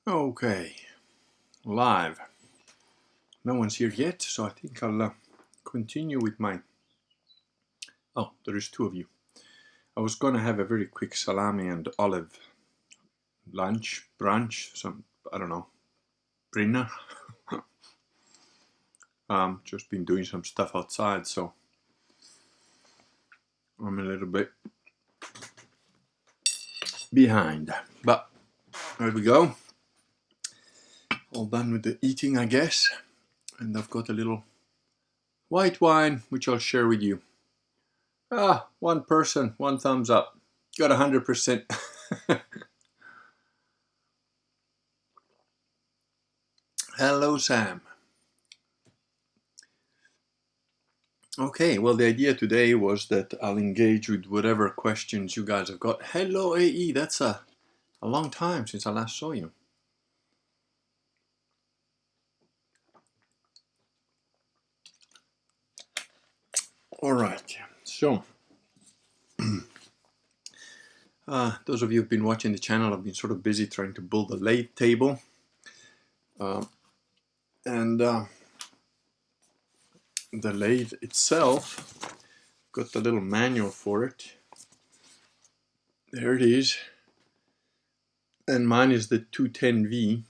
Okay, live. No one's here yet, so I think I'll continue with my... Oh, there is two of you. I was going to have a very quick salami and olive brunch, some, I don't know, dinner. Just been doing some stuff outside, so I'm a little bit behind. But there we go. All done with the eating, I guess. And I've got a little white wine, which I'll share with you. One person, one thumbs up. Got 100%. Hello, Sam. Okay, well, the idea today was that I'll engage with whatever questions you guys have got. Hello, AE. That's a long time since I last saw you. All right, so those of you who've been watching the channel, I've been sort of busy trying to build a lathe table. And the lathe itself, got the little manual for it. There it is. And mine is the 210V,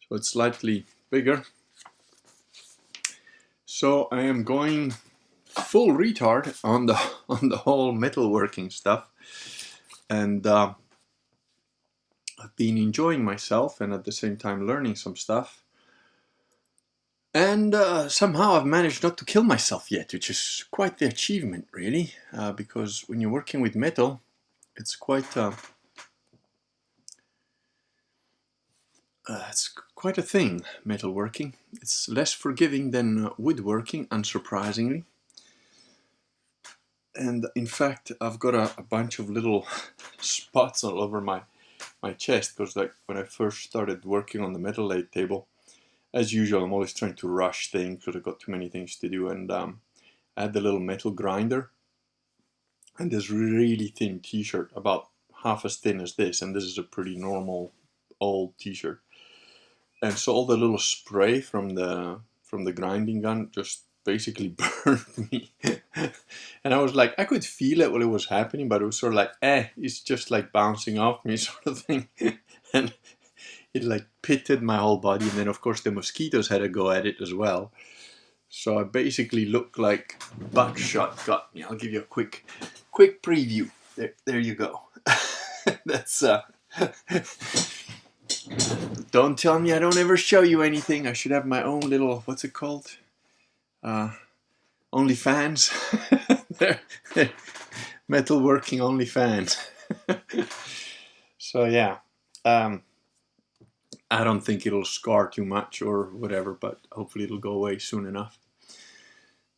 so it's slightly bigger. So I am going full retard on the whole metalworking stuff, and I've been enjoying myself and at the same time learning some stuff. And somehow I've managed not to kill myself yet, which is quite the achievement, really, because when you're working with metal, it's quite a thing, metalworking. It's less forgiving than woodworking, unsurprisingly. And in fact, I've got a bunch of little spots all over my chest, because like when I first started working on the metal lathe table, as usual, I'm always trying to rush things because I've got too many things to do. And I had the little metal grinder and this really thin t-shirt, about half as thin as this, and this is a pretty normal old t-shirt. And so all the little spray from the grinding gun just basically burned me. And I was like, I could feel it while it was happening, but it was sort of like, it's just like bouncing off me sort of thing. And it like pitted my whole body. And then of course the mosquitoes had a go at it as well. So I basically looked like buckshot got me. I'll give you a quick preview. There you go. That's don't tell me I don't ever show you anything. I should have my own little, what's it called? OnlyFans. Metalworking OnlyFans. So yeah, I don't think it'll scar too much or whatever, but hopefully it'll go away soon enough.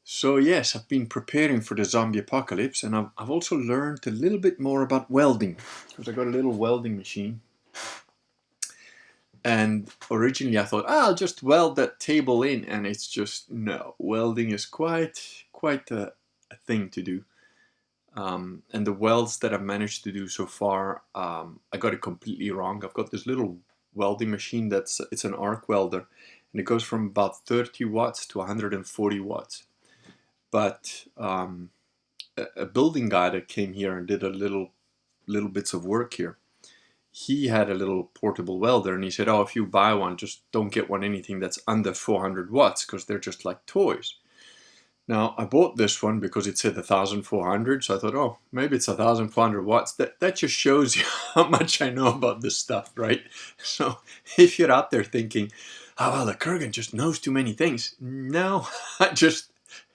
So yes, I've been preparing for the zombie apocalypse, and I've also learned a little bit more about welding, because I got a little welding machine. And originally I thought, I'll just weld that table in, and it's just, no, welding is quite a thing to do. And the welds that I've managed to do so far, I got it completely wrong. I've got this little welding machine it's an arc welder, and it goes from about 30 watts to 140 watts. But a building guy that came here and did a little bits of work here, he had a little portable welder, and he said, if you buy one, just don't get anything that's under 400 watts, because they're just like toys. Now, I bought this one because it said 1,400, so I thought, maybe it's 1,400 watts. That just shows you how much I know about this stuff, right? So if you're out there thinking, the Kurgan just knows too many things. No, I just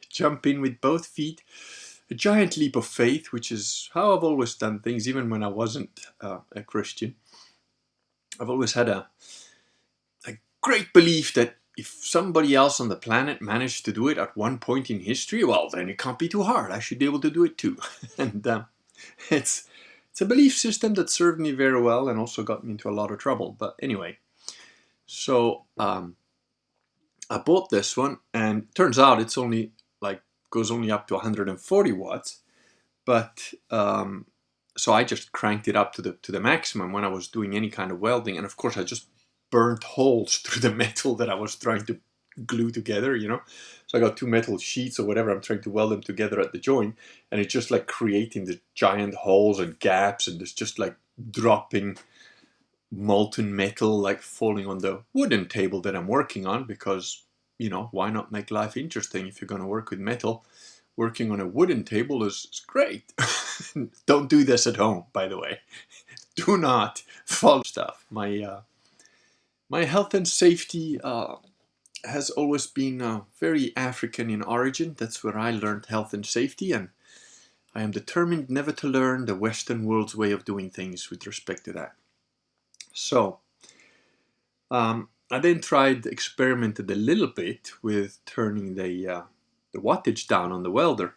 jump in with both feet. A giant leap of faith, which is how I've always done things, even when I wasn't a Christian. I've always had a great belief that if somebody else on the planet managed to do it at one point in history, well, then it can't be too hard. I should be able to do it too. And it's a belief system that served me very well and also got me into a lot of trouble. But anyway, so I bought this one, and turns out it's only goes only up to 140 watts, but so I just cranked it up to the maximum when I was doing any kind of welding. And of course I just burnt holes through the metal that I was trying to glue together, you know. So I got two metal sheets or whatever, I'm trying to weld them together at the joint, and it's just like creating the giant holes and gaps, and there's just like dropping molten metal like falling on the wooden table that I'm working on, because, you know, why not make life interesting if you're going to work with metal? Working on a wooden table is great. Don't do this at home, by the way. Do not follow stuff. My health and safety has always been very African in origin. That's where I learned health and safety, and I am determined never to learn the Western world's way of doing things with respect to that. So, I then experimented a little bit with turning the wattage down on the welder.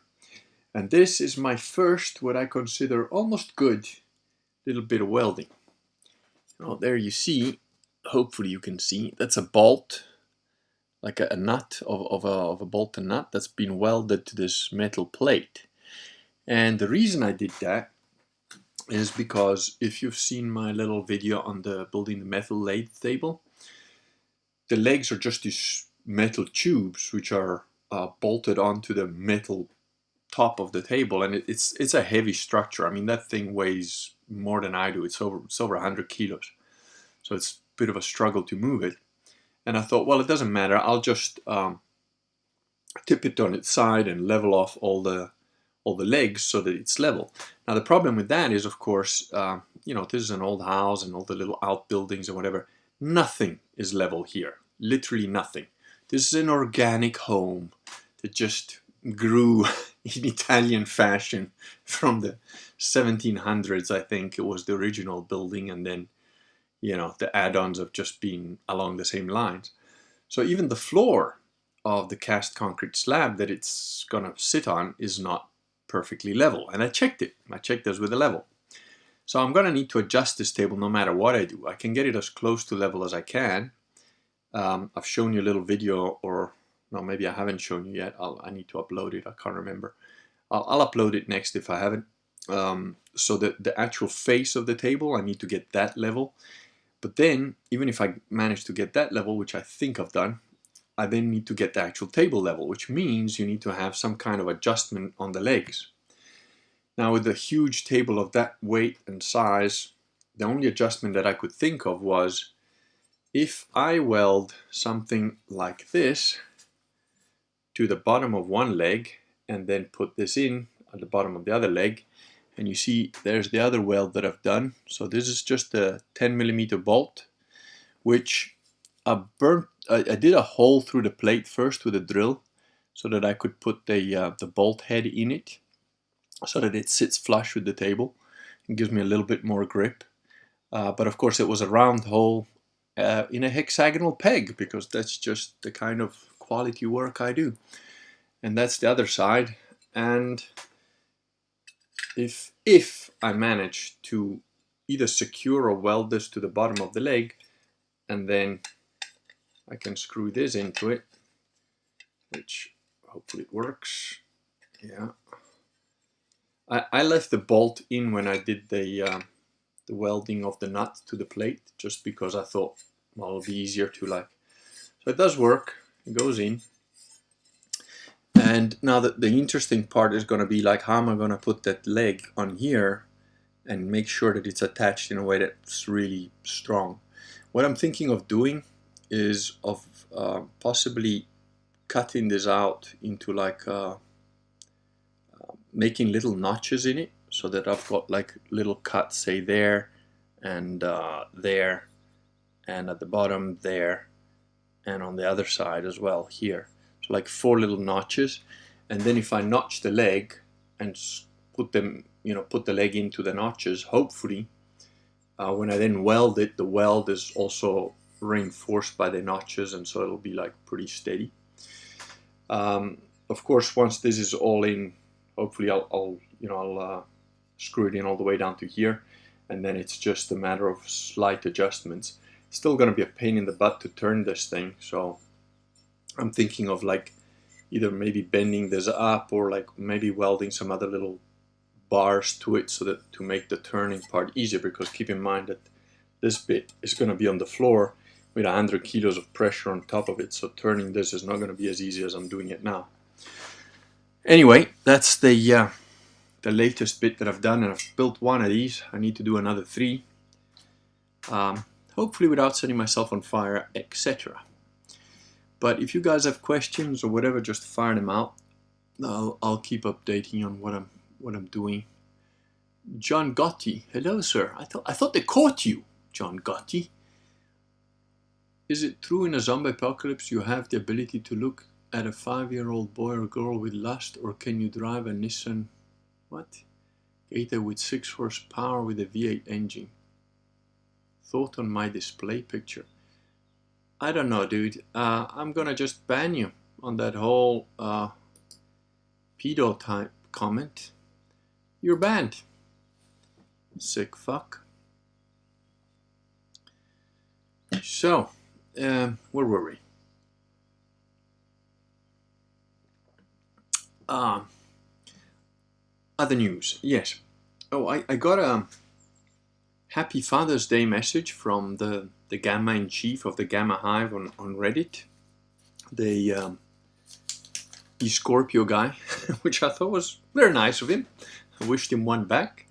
And this is my first, what I consider almost good, little bit of welding. Oh, there you see, hopefully you can see, that's a bolt, like a nut of a bolt and nut that's been welded to this metal plate. And the reason I did that is because if you've seen my little video on the building the metal lathe table, the legs are just these metal tubes which are bolted onto the metal top of the table, and it's a heavy structure. I mean, that thing weighs more than I do. It's over 100 kilos, so it's a bit of a struggle to move it. And I thought, well, it doesn't matter. I'll just tip it on its side and level off all the legs so that it's level. Now the problem with that is, of course, you know, this is an old house and all the little outbuildings and whatever. Nothing is level here. Literally nothing. This is an organic home that just grew in Italian fashion from the 1700s, I think it was the original building, and then, you know, the add-ons have just been along the same lines. So even the floor of the cast concrete slab that it's gonna sit on is not perfectly level, and I checked it. I checked this with a level. So I'm gonna need to adjust this table no matter what I do. I can get it as close to level as I can. I've shown you a little video, or no, maybe I haven't shown you yet. I need to upload it. I can't remember. I'll upload it next if I haven't. So the actual face of the table, I need to get that level. But then, even if I manage to get that level, which I think I've done, I then need to get the actual table level, which means you need to have some kind of adjustment on the legs. Now, with a huge table of that weight and size, the only adjustment that I could think of was if I weld something like this to the bottom of one leg and then put this in at the bottom of the other leg, and you see there's the other weld that I've done. So this is just a 10mm bolt, which I did a hole through the plate first with a drill so that I could put the bolt head in it so that it sits flush with the table and gives me a little bit more grip. But of course it was a round hole in a hexagonal peg, because that's just the kind of quality work I do. And that's the other side. And if I manage to either secure or weld this to the bottom of the leg, and then I can screw this into it, which hopefully it works. Yeah. I left the bolt in when I did the welding of the nut to the plate, just because I thought, well, it'll be easier to like. So it does work. It goes in. And now the interesting part is going to be like, how am I going to put that leg on here and make sure that it's attached in a way that's really strong. What I'm thinking of doing is of possibly cutting this out into like making little notches in it, so that I've got like little cuts, say there and there, and at the bottom there, and on the other side as well here. So like 4 little notches, and then if I notch the leg and put them, you know, put the leg into the notches, hopefully when I then weld it, the weld is also reinforced by the notches, and so it'll be like pretty steady. Of course, once this is all in, hopefully I'll screw it in all the way down to here, and then it's just a matter of slight adjustments. It's still going to be a pain in the butt to turn this thing, so I'm thinking of like either maybe bending this up, or like maybe welding some other little bars to it, so that to make the turning part easier, because keep in mind that this bit is going to be on the floor, with 100 kilos of pressure on top of it, so turning this is not going to be as easy as I'm doing it now. Anyway, that's the latest bit that I've done, and I've built one of these. I need to do another 3, hopefully without setting myself on fire, etc. But if you guys have questions or whatever, just fire them out. I'll keep updating on what I'm doing. John Gotti, hello sir. I thought they caught you, John Gotti. Is it true in a zombie apocalypse you have the ability to look at a 5-year-old boy or girl with lust, or can you drive a Nissan Gator with 6 horsepower with a V8 engine? Thought on my display picture. I don't know, dude. I'm gonna just ban you on that whole pedo type comment. You're banned. Sick fuck. So, where were we? Other news. Yes. Oh, I got a Happy Father's Day message from the Gamma-in-Chief of the Gamma Hive on Reddit. The Scorpio guy, which I thought was very nice of him. I wished him one back.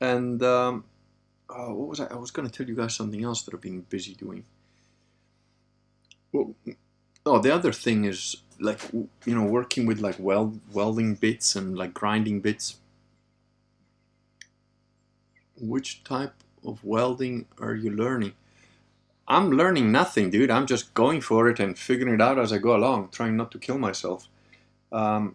And what was I was going to tell you guys something else that I've been busy doing. Well, the other thing is, like, you know, working with like welding bits and like grinding bits. Which type of welding are you learning? I'm learning nothing, dude. I'm just going for it and figuring it out as I go along, trying not to kill myself.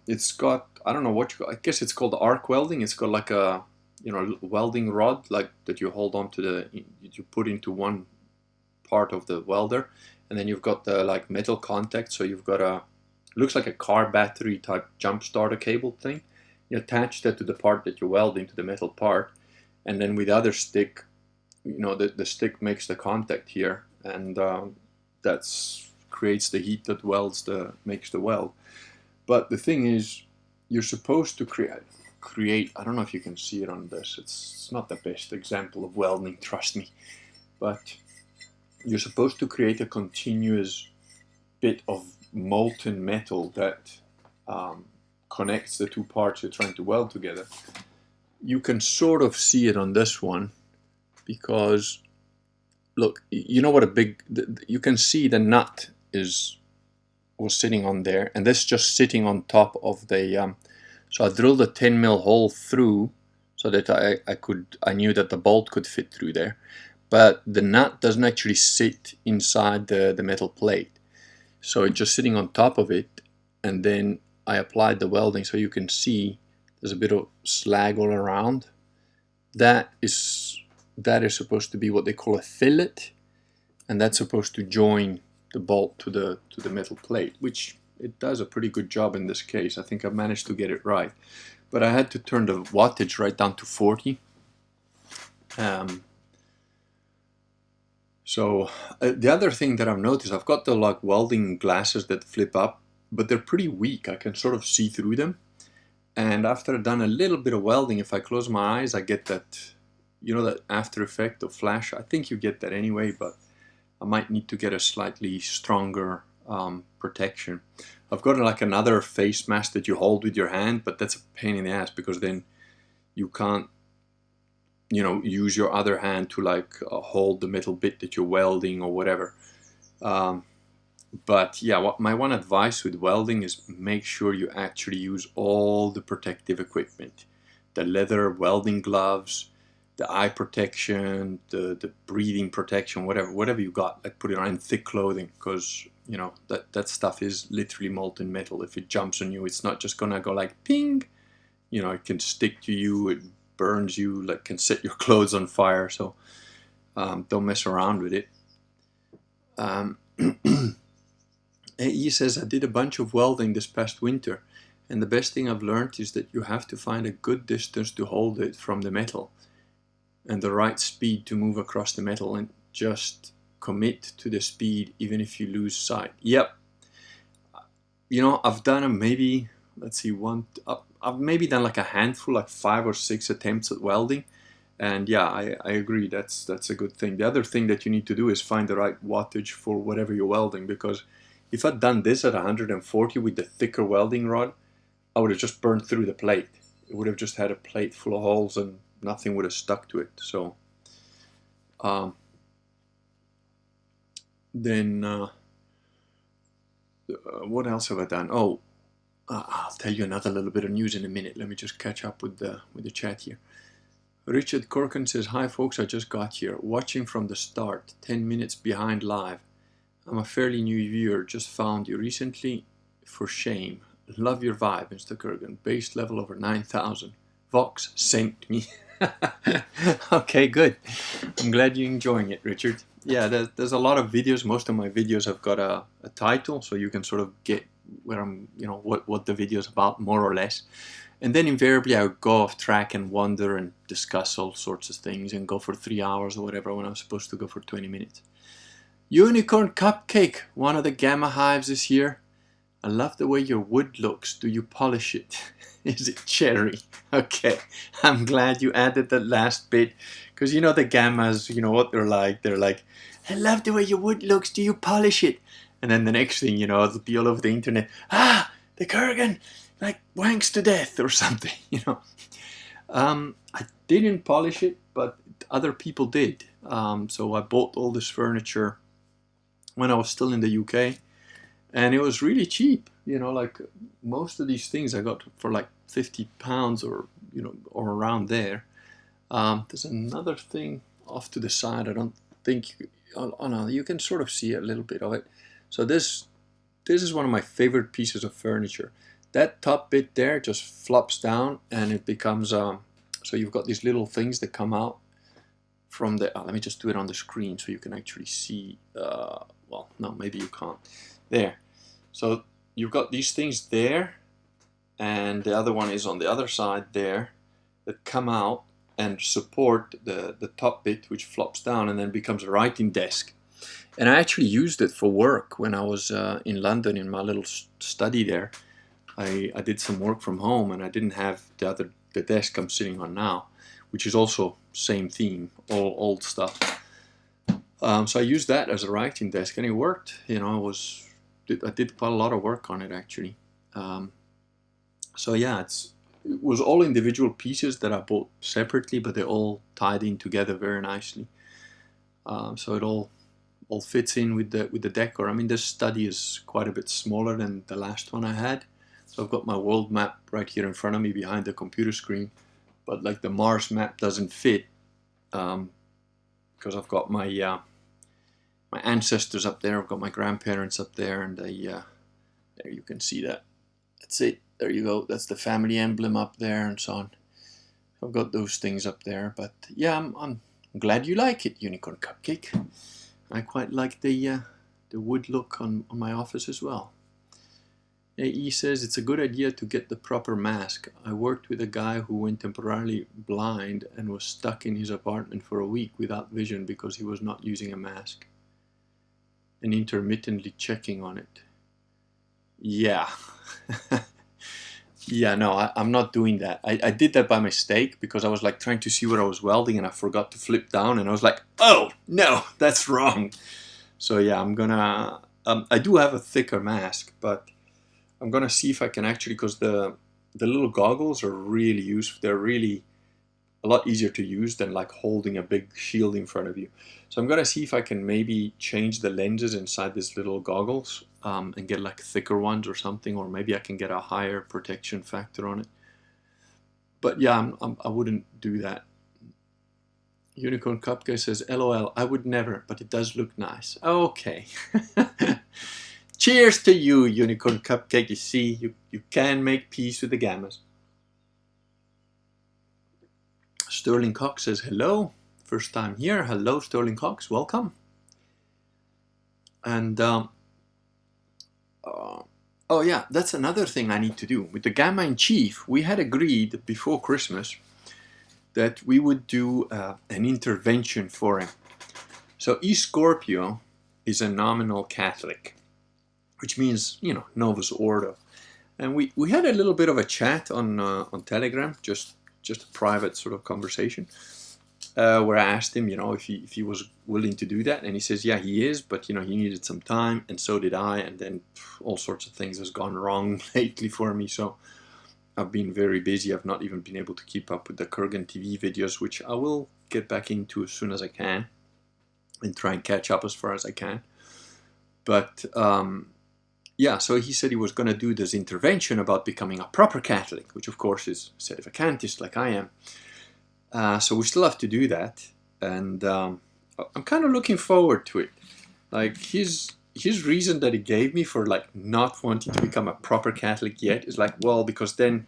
It's got, I don't know what I guess it's called arc welding. It's got like a, you know, welding rod like that you hold on to you put into one part of the welder, and then you've got the like metal contact. So you've got looks like a car battery type jump starter cable thing. You attach that to the part that you're welding, to the metal part, and then with the other stick, you know, the stick makes the contact here, and that's creates the heat that makes the weld. But the thing is, you're supposed to create, I don't know if you can see it on this, it's not the best example of welding, trust me, but you're supposed to create a continuous bit of molten metal that connects the two parts you're trying to weld together. You can sort of see it on this one, because look, you know what you can see the nut was sitting on there, and this just sitting on top of the so I drilled a 10mm hole through so that I knew that the bolt could fit through there, but the nut doesn't actually sit inside the metal plate, so it's just sitting on top of it. And then I applied the welding, so you can see there's a bit of slag all around. That is supposed to be what they call a fillet, and that's supposed to join the bolt to the metal plate, which it does a pretty good job in this case. I think I managed to get it right, but I had to turn the wattage right down to 40. So the other thing that I've noticed, I've got the like welding glasses that flip up, but they're pretty weak. I can sort of see through them. And after I've done a little bit of welding, if I close my eyes, I get that, you know, that after effect of flash. I think you get that anyway, but I might need to get a slightly stronger protection. I've got like another face mask that you hold with your hand, but that's a pain in the ass, because then you can't, you know, use your other hand to like hold the metal bit that you're welding or whatever. But yeah, my one advice with welding is make sure you actually use all the protective equipment. The leather welding gloves, the eye protection, the breathing protection, whatever you got, like put it on thick clothing, because you know that stuff is literally molten metal. If it jumps on you, it's not just gonna go like ping, you know, it can stick to you, it burns you, like can set your clothes on fire. So don't mess around with it. He says, I did a bunch of welding this past winter, and the best thing I've learned is that you have to find a good distance to hold it from the metal and the right speed to move across the metal, and just commit to the speed even if you lose sight. Yep. You know, I've done maybe, let's see, I've maybe done like a handful, like 5 or 6 attempts at welding, And yeah, I agree. That's a good thing. The other thing that you need to do is find the right wattage for whatever you're welding, because if I'd done this at 140 with the thicker welding rod, I would have just burned through the plate. It would have just had a plate full of holes and nothing would have stuck to it. So then what else have I done? Oh, I'll tell you another little bit of news in a minute. Let me just catch up with the chat here. Richard Corkin says, "Hi folks, I just got here, watching from the start, 10 minutes behind live. I'm a fairly new viewer, just found you recently, for shame. Love your vibe, Mr. Kurgan. Base level over 9,000. Vox sent me." Okay, good. I'm glad you're enjoying it, Richard. Yeah, there's a lot of videos. Most of my videos have got a title, so you can sort of get where I'm, what the video is about, more or less. And then invariably I would go off track and wander and discuss all sorts of things and go for 3 hours or whatever when I was supposed to go for 20 minutes. Unicorn Cupcake, one of the Gamma Hives is here. I love the way your wood looks. Do you polish it? Is it cherry? Okay, I'm glad you added that last bit, because the Gammas, what they're like. They're like, "I love the way your wood looks. Do you polish it?" And then the next thing it'll be all over the internet. The Kurgan wanks to death or something, I didn't polish it, but other people did. So I bought all this furniture when I was still in the UK, and it was really cheap. Most of these things I got for like £50 or around there. There's another thing off to the side. I don't think no, you can sort of see a little bit of it. So this is one of my favorite pieces of furniture. That top bit there just flops down and it becomes so you've got these little things that come out from the let me just do it on the screen so you can actually see. Well, no, maybe you can't. There. So you've got these things there, and the other one is on the other side there, that come out and support the top bit, which flops down and then becomes a writing desk. And I actually used it for work when I was in London in my little study there. I did some work from home, and I didn't have the desk I'm sitting on now, which is also same theme, all old stuff. So I used that as a writing desk, and it worked. I did quite a lot of work on it actually. So yeah, it was all individual pieces that I bought separately, but they all tied in together very nicely. So it all fits in with the decor. I mean, this study is quite a bit smaller than the last one I had. So I've got my world map right here in front of me behind the computer screen, but like the Mars map doesn't fit because I've got my ancestors up there. I've got my grandparents up there, and there you can see that. That's it. There you go. That's the family emblem up there, and so on. I've got those things up there, but yeah, I'm glad you like it, Unicorn Cupcake. I quite like the wood look on my office as well. AE says it's a good idea to get the proper mask. I worked with a guy who went temporarily blind and was stuck in his apartment for a week without vision because he was not using a mask and intermittently checking on it. Yeah. Yeah, no, I'm not doing that. I did that by mistake because I was like trying to see what I was welding and I forgot to flip down, and I was like, oh no, that's wrong. So yeah, I'm gonna I do have a thicker mask, but I'm gonna see if I can actually, because the little goggles are really useful. They're really a lot easier to use than like holding a big shield in front of you. So I'm gonna see if I can maybe change the lenses inside these little goggles and get like thicker ones or something, or maybe I can get a higher protection factor on it. But yeah, I wouldn't do that. Unicorn Cupcake says, LOL, I would never, but it does look nice. Okay. Cheers to you, Unicorn Cupcake. You see, you can make peace with the Gammas. Sterling Cox says, hello. First time here. Hello, Sterling Cox. Welcome. And, oh yeah, that's another thing I need to do. With the Gamma in Chief, we had agreed before Christmas that we would do an intervention for him. So E Scorpio is a nominal Catholic, which means, Novus Ordo. And we had a little bit of a chat on Telegram, just a private sort of conversation. where I asked him, if he was willing to do that, and he says, yeah, he is, but he needed some time, and so did I, and then all sorts of things has gone wrong lately for me, so I've been very busy. I've not even been able to keep up with the Kurgan TV videos, which I will get back into as soon as I can, and try and catch up as far as I can. But yeah, so he said he was going to do this intervention about becoming a proper Catholic, which of course is sedevacantist like I am. So we still have to do that, and I'm kind of looking forward to it. Like his reason that he gave me for like not wanting to become a proper Catholic yet is like, well, because then,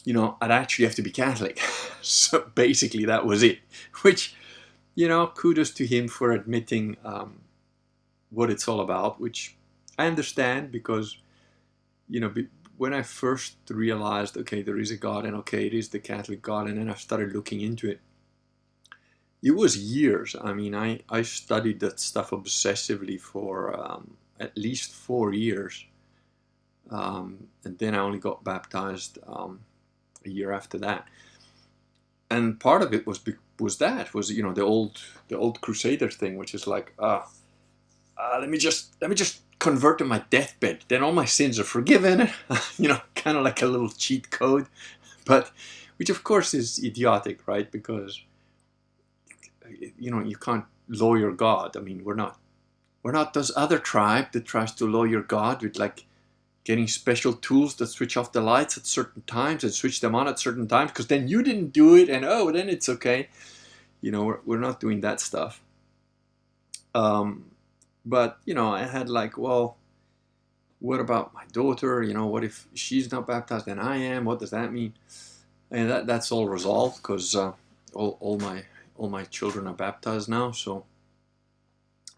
I'd actually have to be Catholic. So basically that was it. Which, kudos to him for admitting what it's all about, which I understand because, when I first realized, okay, there is a God, and okay, it is the Catholic God, and then I started looking into it, it was years. I mean, I studied that stuff obsessively for at least 4 years. And then I only got baptized a year after that. And part of it was the old Crusader thing, which is like, let me just convert to my deathbed, then all my sins are forgiven. Kind of like a little cheat code, but which of course is idiotic, right? Because you can't lawyer God. I mean, we're not those other tribe that tries to lawyer God with like getting special tools that switch off the lights at certain times and switch them on at certain times because then you didn't do it, and then it's okay. We're not doing that stuff. But, I had like, well, what about my daughter? What if she's not baptized and I am? What does that mean? And that's all resolved because all my children are baptized now, so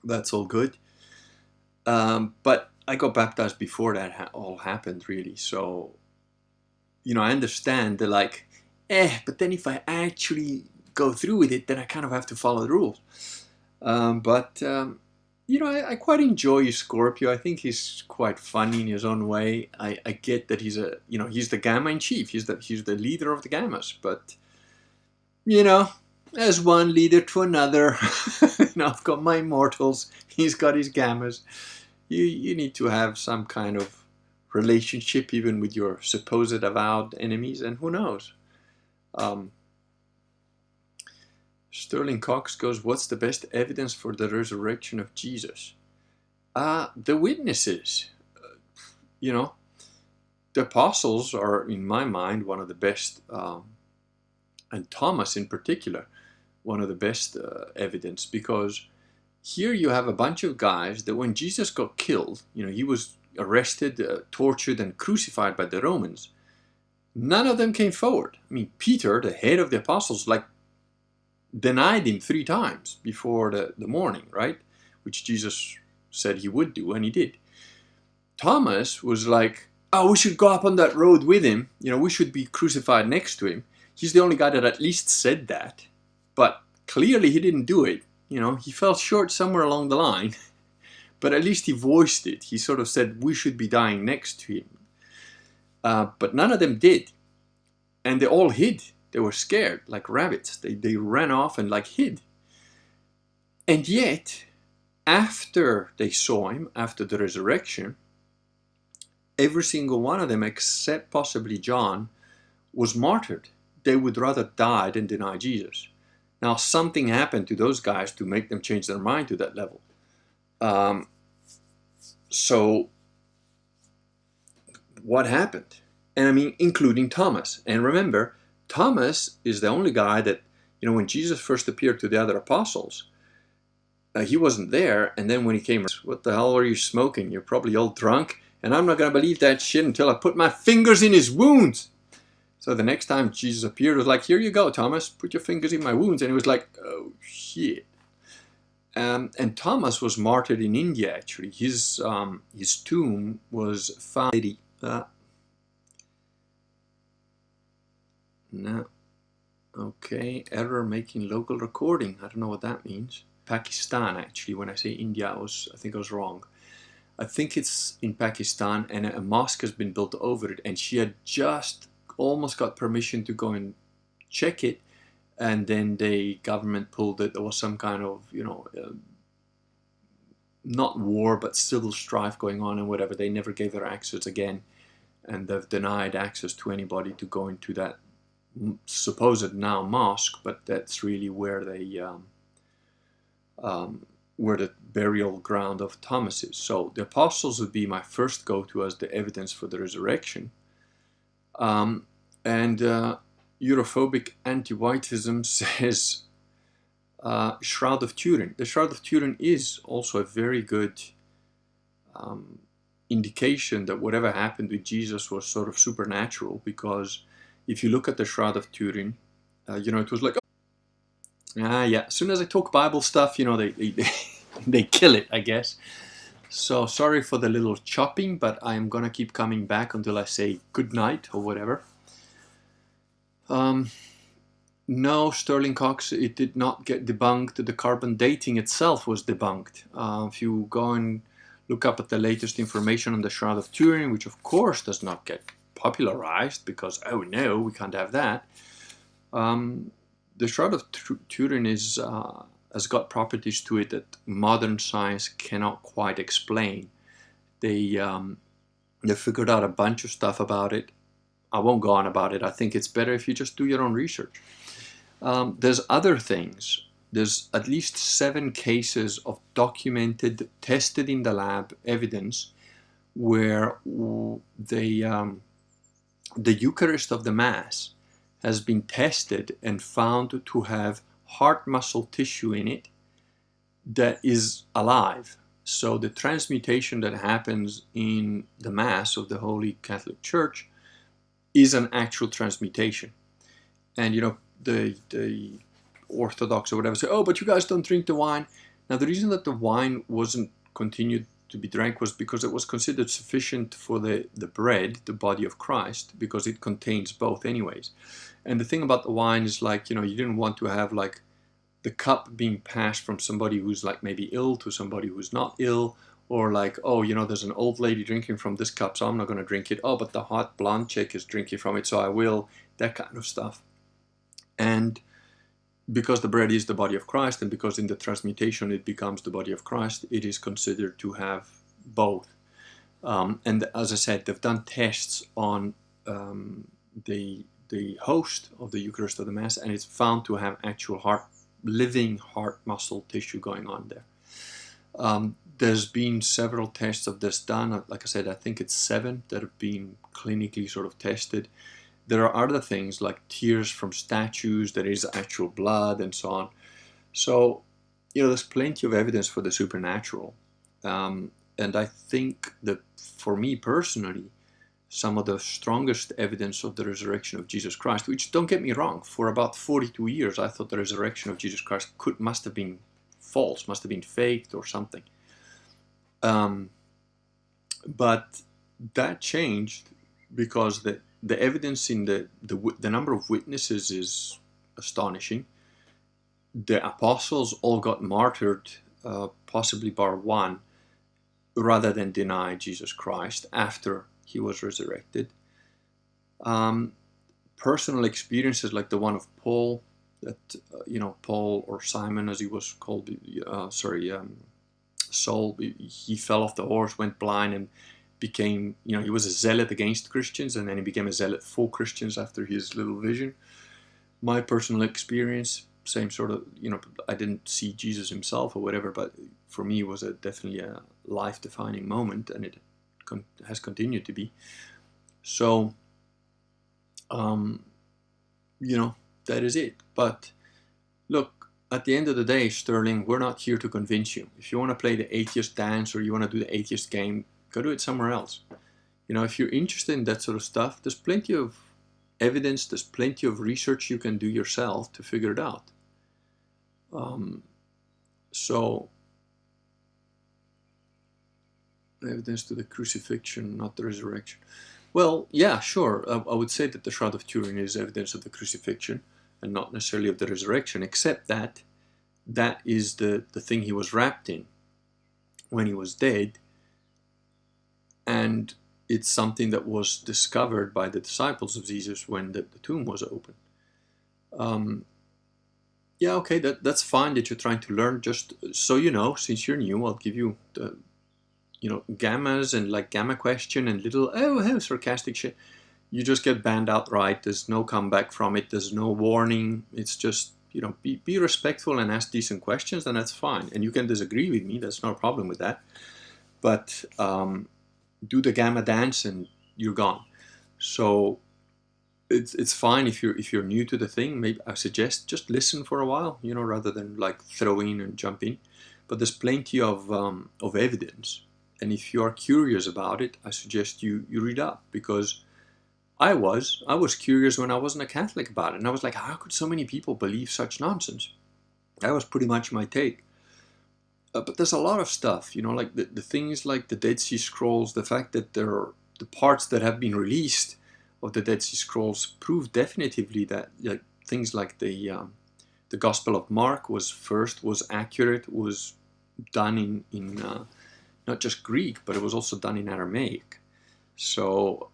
that's all good. But I got baptized before that all happened, really. So, I understand the like, but then if I actually go through with it, then I kind of have to follow the rules. I quite enjoy Scorpio. I think he's quite funny in his own way. I get that he's he's the Gamma in chief. He's the leader of the Gammas. But, as one leader to another, I've got my Immortals. He's got his Gammas. You need to have some kind of relationship even with your supposed avowed enemies. And who knows? Sterling Cox goes, what's the best evidence for the resurrection of Jesus? The witnesses. The apostles are, in my mind, one of the best, and Thomas in particular, one of the best evidence, because here you have a bunch of guys that when Jesus got killed, he was arrested, tortured, and crucified by the Romans. None of them came forward. I mean, Peter, the head of the apostles, denied him 3 times before the morning, right? Which Jesus said he would do, and he did. Thomas was like, we should go up on that road with him. We should be crucified next to him. He's the only guy that at least said that. But clearly he didn't do it. He fell short somewhere along the line. But at least he voiced it. He sort of said, we should be dying next to him. But none of them did. And they all hid. They were scared like rabbits. They ran off and hid. And yet, after they saw him, after the resurrection, every single one of them, except possibly John, was martyred. They would rather die than deny Jesus. Now, something happened to those guys to make them change their mind to that level. So, what happened? And I mean, including Thomas. And remember, Thomas is the only guy that, when Jesus first appeared to the other apostles, he wasn't there. And then when he came, what the hell are you smoking? You're probably all drunk. And I'm not going to believe that shit until I put my fingers in his wounds. So the next time Jesus appeared, it was like, here you go, Thomas, put your fingers in my wounds. And he was like, oh, shit. And Thomas was martyred in India, actually. His tomb was found. No. Okay, error making local recording. I don't know what that means. Pakistan, actually. When I say India, I think I was wrong. I think it's in Pakistan, and a mosque has been built over it, and she had just almost got permission to go and check it and then the government pulled it. There was some kind of, not war, but civil strife going on and whatever. They never gave her access again, and they've denied access to anybody to go into that supposed now mosque, but that's really where where the burial ground of Thomas is. So the apostles would be my first go-to as the evidence for the resurrection. And Europhobic anti-Whiteism says Shroud of Turin. The Shroud of Turin is also a very good indication that whatever happened with Jesus was sort of supernatural, because if you look at the Shroud of Turin, it was like, yeah, as soon as I talk Bible stuff, they kill it, I guess. So sorry for the little chopping, but I'm gonna keep coming back until I say good night or whatever. No, Sterling Cox, it did not get debunked. The carbon dating itself was debunked. If you go and look up at the latest information on the Shroud of Turin, which of course does not get popularized because, oh no, we can't have that. The Shroud of Turin has got properties to it that modern science cannot quite explain. They figured out a bunch of stuff about it. I won't go on about it. I think it's better if you just do your own research. There's other things. There's at least 7 cases of documented, tested in the lab evidence where the Eucharist of the Mass has been tested and found to have heart muscle tissue in it that is alive. So the transmutation that happens in the Mass of the Holy Catholic Church is an actual transmutation. And the Orthodox or whatever say, oh, but you guys don't drink the wine. Now the reason that the wine wasn't continued to be drank was because it was considered sufficient for the bread, the body of Christ, because it contains both anyways. And the thing about the wine is like, you didn't want to have like the cup being passed from somebody who's like maybe ill to somebody who's not ill, or like, oh, there's an old lady drinking from this cup, so I'm not going to drink it. Oh, but the hot blonde chick is drinking from it, so I will. That kind of stuff. And because the bread is the body of Christ, and because in the transmutation it becomes the body of Christ, it is considered to have both. And as I said, they've done tests on the host of the Eucharist of the Mass, and it's found to have actual living heart muscle tissue going on there. There's been several tests of this done. Like I said, I think it's 7 that have been clinically sort of tested. There are other things like tears from statues, there is actual blood and so on. So, there's plenty of evidence for the supernatural. And I think that for me personally, some of the strongest evidence of the resurrection of Jesus Christ, which, don't get me wrong, for about 42 years I thought the resurrection of Jesus Christ must have been false, must have been faked or something. But that changed because the evidence in the number of witnesses is astonishing. The apostles all got martyred, possibly bar one, rather than deny Jesus Christ after he was resurrected. Personal experiences like the one of Paul, that Paul, or Simon as he was called, Saul, he fell off the horse, went blind, and became, he was a zealot against Christians, and then he became a zealot for Christians after his little vision. My personal experience, same sort of, I didn't see Jesus himself or whatever, but for me it was definitely a life-defining moment, and it has continued to be. So, that is it. But look, at the end of the day, Sterling, we're not here to convince you. If you want to play the atheist dance or you want to do the atheist game, go do it somewhere else. If you're interested in that sort of stuff, there's plenty of evidence, there's plenty of research you can do yourself to figure it out. So, evidence to the crucifixion, not the resurrection. Well, yeah, sure. I would say that the Shroud of Turin is evidence of the crucifixion and not necessarily of the resurrection, except that that is the thing he was wrapped in when he was dead. And it's something that was discovered by the disciples of Jesus when the tomb was open. Yeah, okay, that's fine that you're trying to learn. Just so you know, since you're new, I'll give you the gammas and like gamma question and little how sarcastic shit. You just get banned outright. There's no comeback from it. There's no warning. It's just be respectful and ask decent questions, and that's fine. And you can disagree with me. That's no problem with that. But do the gamma dance and you're gone. So it's fine if you're new to the thing. Maybe I suggest just listen for a while, rather than like throw in and jump in. But there's plenty of evidence, and if you are curious about it, I suggest you read up, because I was curious when I wasn't a Catholic about it, and I was like, how could so many people believe such nonsense? That was pretty much my take. But there's a lot of stuff, like the things like the Dead Sea Scrolls, the fact that there are the parts that have been released of the Dead Sea Scrolls prove definitively that things like the Gospel of Mark was accurate, was done in not just Greek, but it was also done in Aramaic. So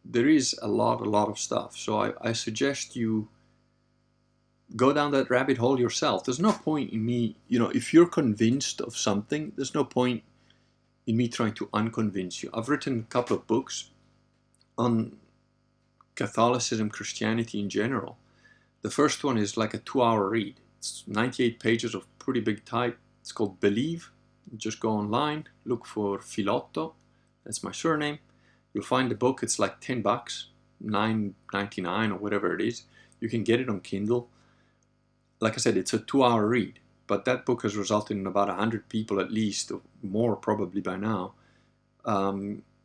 there is a lot of stuff. So I suggest you go down that rabbit hole yourself. There's no point in me, if you're convinced of something, there's no point in me trying to unconvince you. I've written a couple of books on Catholicism, Christianity in general. The first one is like a 2-hour read. It's 98 pages of pretty big type. It's called Believe. Just go online, look for Filotto. That's my surname. You'll find the book. It's like $10, $9.99 or whatever it is. You can get it on Kindle. Like I said, it's a 2-hour read, but that book has resulted in about 100 people at least, or more probably by now,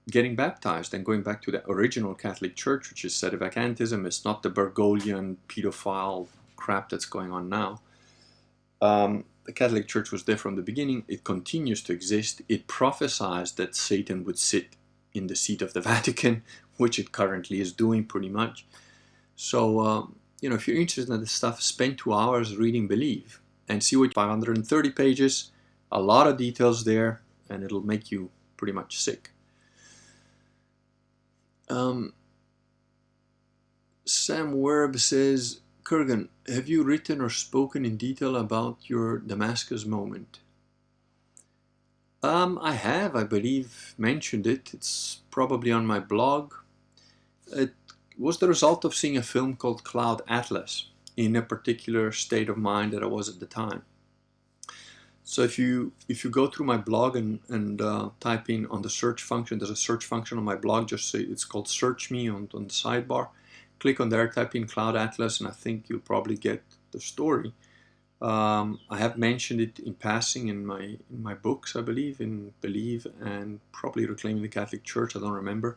getting baptized and going back to the original Catholic Church, which is sedevacantism. It's not the Bergoglian pedophile crap that's going on now. The Catholic Church was there from the beginning. It continues to exist. It prophesies that Satan would sit in the seat of the Vatican, which it currently is doing pretty much. So, if you're interested in this stuff, spend 2 hours reading Believe and see what 530 pages, a lot of details there, and it'll make you pretty much sick. Sam Werb says, Kurgan, have you written or spoken in detail about your Damascus moment? I have, I believe, mentioned it. It's probably on my blog. It was the result of seeing a film called Cloud Atlas in a particular state of mind that I was at the time. So if you go through my blog and type in on the search function, there's a search function on my blog, just say it's called Search Me on the sidebar. Click on there, type in Cloud Atlas, and I think you'll probably get the story. I have mentioned it in passing in my books, I believe, in Believe and probably Reclaiming the Catholic Church. I don't remember.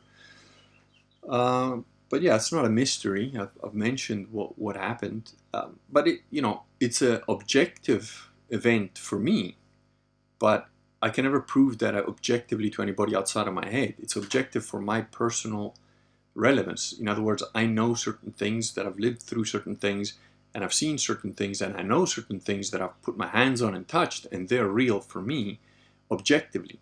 But yeah, it's not a mystery. I've mentioned what happened, but it's an objective event for me. But I can never prove that objectively to anybody outside of my head. It's objective for my personal relevance. In other words, I know certain things, that I've lived through certain things, and I've seen certain things, and I know certain things that I've put my hands on and touched, and they're real for me objectively.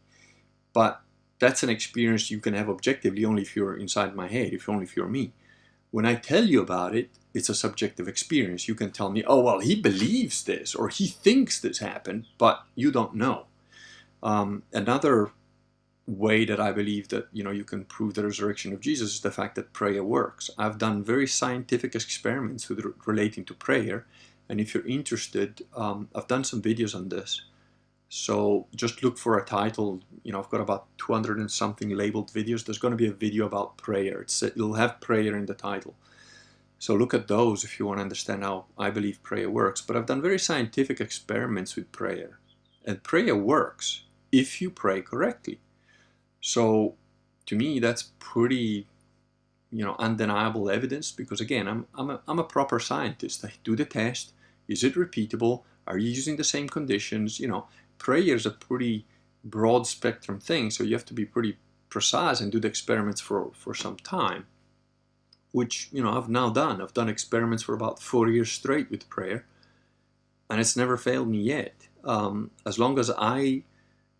But that's an experience you can have objectively only if you're inside my head, only if you're me. When I tell you about it, it's a subjective experience. You can tell me, oh, well, he believes this, or he thinks this happened, but you don't know. Another way that I believe that you can prove the resurrection of Jesus is the fact that prayer works. I've done very scientific experiments relating to prayer, and if you're interested, I've done some videos on this. So just look for a title. I've got about 200 and something labeled videos. There's going to be a video about prayer. It'll have prayer in the title. So look at those if you want to understand how I believe prayer works. But I've done very scientific experiments with prayer. And prayer works if you pray correctly. So to me, that's pretty, undeniable evidence, because again, I'm a proper scientist. I do the test. Is it repeatable? Are you using the same conditions? Prayer is a pretty broad spectrum thing, so you have to be pretty precise and do the experiments for some time, which I've now done. I've done experiments for about 4 years straight with prayer, and it's never failed me yet. As long as I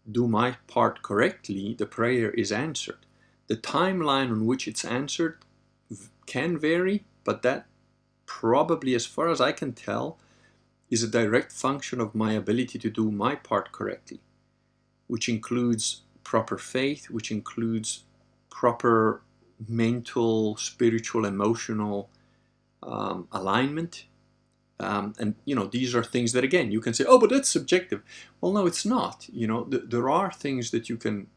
do my part correctly, the prayer is answered. The timeline on which it's answered can vary, but that probably, as far as I can tell, is a direct function of my ability to do my part correctly, which includes proper faith, which includes proper mental, spiritual, emotional alignment. And these are things that, again, you can say, oh, but that's subjective. Well, no, it's not. There are things that you can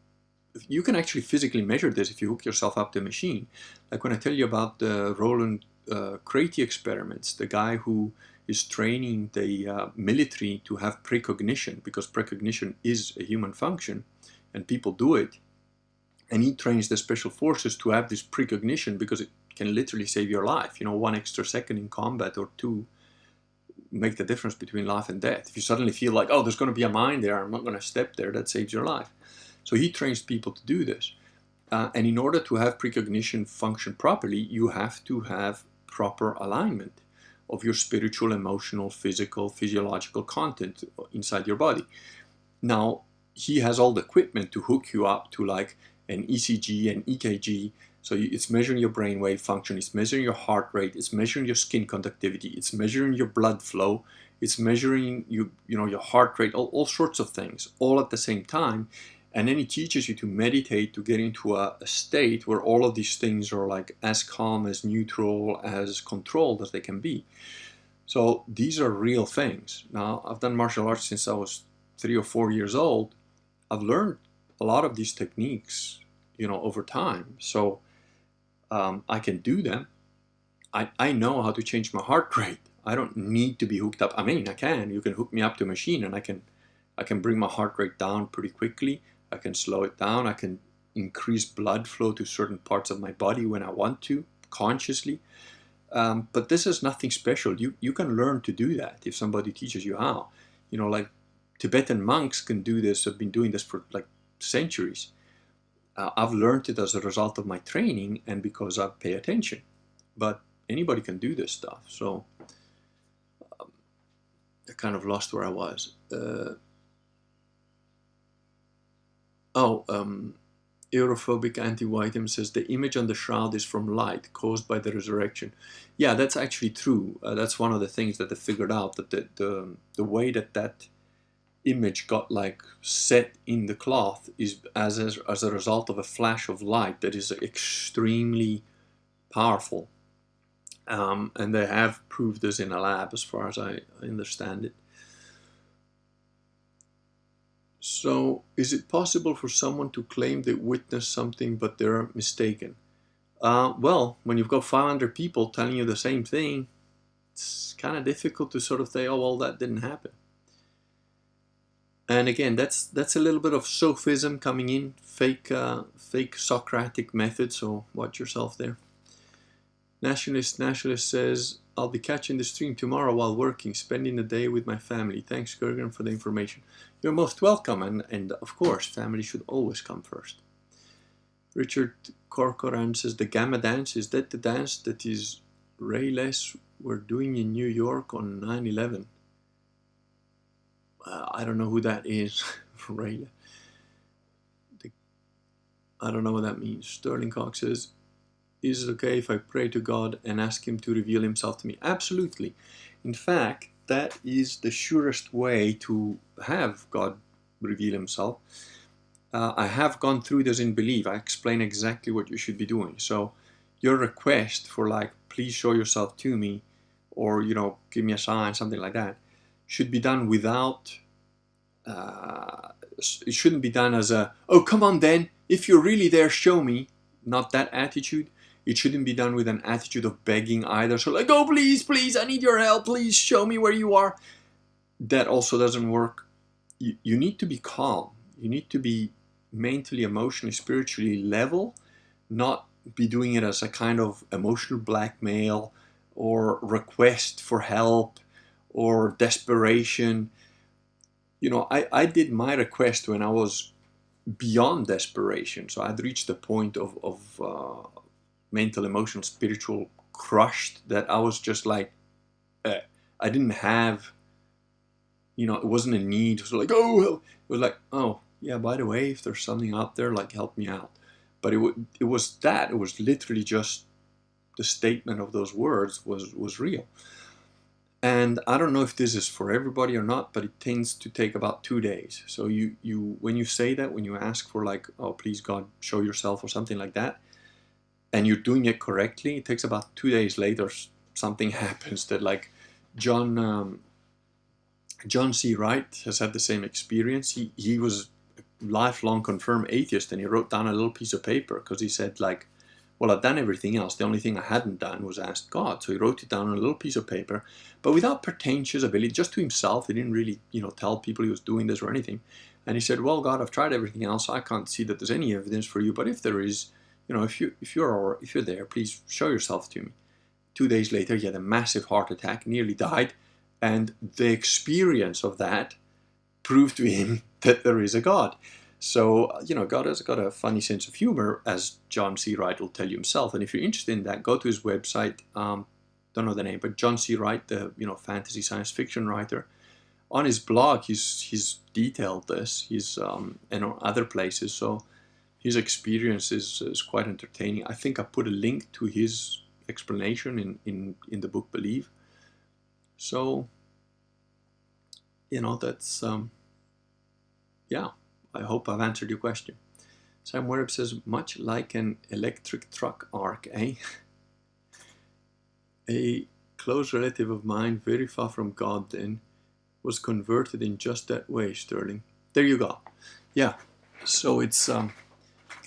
actually physically measure this if you hook yourself up to a machine. Like when I tell you about the Roland Crate experiments, the guy who is training the military to have precognition, because precognition is a human function and people do it. And he trains the special forces to have this precognition because it can literally save your life. 1 extra second in combat or 2 make the difference between life and death. If you suddenly feel like, oh, there's going to be a mine there, I'm not going to step there, that saves your life. So he trains people to do this. And in order to have precognition function properly, you have to have proper alignment of your spiritual, emotional, physical, physiological content inside your body. Now, he has all the equipment to hook you up to like an ECG, an EKG. So it's measuring your brainwave function, it's measuring your heart rate, it's measuring your skin conductivity, it's measuring your blood flow, it's measuring your heart rate, all sorts of things, all at the same time. And then he teaches you to meditate, to get into a state where all of these things are like as calm, as neutral, as controlled as they can be. So these are real things. Now, I've done martial arts since I was 3 or 4 years old. I've learned a lot of these techniques, over time. So I can do them. I know how to change my heart rate. I don't need to be hooked up. I mean, I can. You can hook me up to a machine and I can bring my heart rate down pretty quickly. I can slow it down. I can increase blood flow to certain parts of my body when I want to, consciously. But this is nothing special. You can learn to do that if somebody teaches you how. Like Tibetan monks can do this. Have been doing this for like centuries. I've learned it as a result of my training and because I pay attention. But anybody can do this stuff. So I kind of lost where I was. Europhobic anti-whiteism says the image on the shroud is from light caused by the resurrection. Yeah, that's actually true. That's one of the things that they figured out, that the way that image got like set in the cloth is as a result of a flash of light that is extremely powerful. And they have proved this in a lab as far as I understand it. So, is it possible for someone to claim they witnessed something but they're mistaken? Well, when you've got 500 people telling you the same thing, it's kind of difficult to sort of say, oh, well, that didn't happen. And again, that's a little bit of sophism coming in, fake Socratic method, so watch yourself there. Nationalist says, I'll be catching the stream tomorrow while working, spending the day with my family. Thanks, Gergen, for the information. You're most welcome, and of course, family should always come first. Richard Corcoran says, the Gamma Dance, is that the dance that is Ray Les were doing in New York on 9/11? I don't know who that is. Ray. I don't know what that means. Sterling Cox says, is it okay if I pray to God and ask Him to reveal Himself to me? Absolutely. In fact, that is the surest way to have God reveal Himself. I have gone through this in Believe. I explain exactly what you should be doing. So your request for like, please show yourself to me, or, give me a sign, something like that, should be done without, it shouldn't be done as a, oh, come on then, if you're really there, show me. Not that attitude. It shouldn't be done with an attitude of begging either. So like, oh, please, I need your help. Please show me where you are. That also doesn't work. You need to be calm. You need to be mentally, emotionally, spiritually level, not be doing it as a kind of emotional blackmail or request for help or desperation. I did my request when I was beyond desperation. So I'd reached the point of mental, emotional, spiritual crushed that I was just like, I didn't have, it wasn't a need. It was like, oh, it was like, oh, yeah, by the way, if there's something out there, like, help me out. But it was literally just the statement of those words was real. And I don't know if this is for everybody or not, but it tends to take about 2 days. So when you say that, when you ask for like, oh, please God, show yourself or something like that, and you're doing it correctly, it takes about 2 days later, something happens that like John C. Wright has had the same experience. He was a lifelong confirmed atheist, and he wrote down a little piece of paper because he said like, well, I've done everything else. The only thing I hadn't done was asked God. So he wrote it down on a little piece of paper, but without pretentious ability, just to himself. He didn't really, tell people he was doing this or anything. And he said, well, God, I've tried everything else. I can't see that there's any evidence for you. But if there is, if you're there, please show yourself to me. 2 days later, he had a massive heart attack, nearly died. And the experience of that proved to him that there is a God. So, God has got a funny sense of humor, as John C. Wright will tell you himself. And if you're interested in that, go to his website. Don't know the name, but John C. Wright, the fantasy science fiction writer. On his blog, he's detailed this. He's and on other places. So his experience is quite entertaining. I think I put a link to his explanation in the book Believe. So, that's yeah. I hope I've answered your question. Sam Webb says, much like an electric truck arc, eh? A close relative of mine, very far from God then, was converted in just that way, Sterling. There you go. Yeah. So it's, can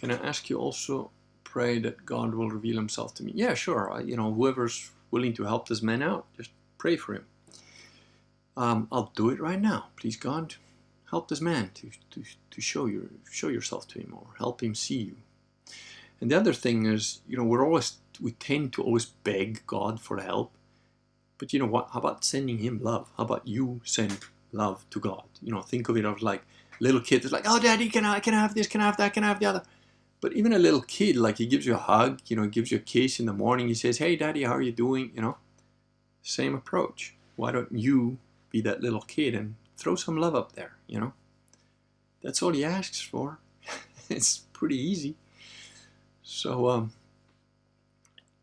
I ask you also, pray that God will reveal himself to me? Yeah, sure. Whoever's willing to help this man out, just pray for him. I'll do it right now. Please, God, help this man to show yourself to him, or help him see you. And the other thing is, we tend to always beg God for help. But you know what? How about sending him love? How about you send love to God? Think of it of like little kid is like, oh, Daddy, can I have this? Can I have that? Can I have the other? But even a little kid, like he gives you a hug, gives you a kiss in the morning. He says, hey, Daddy, how are you doing? Same approach. Why don't you be that little kid and throw some love up there, That's all he asks for. It's pretty easy. So,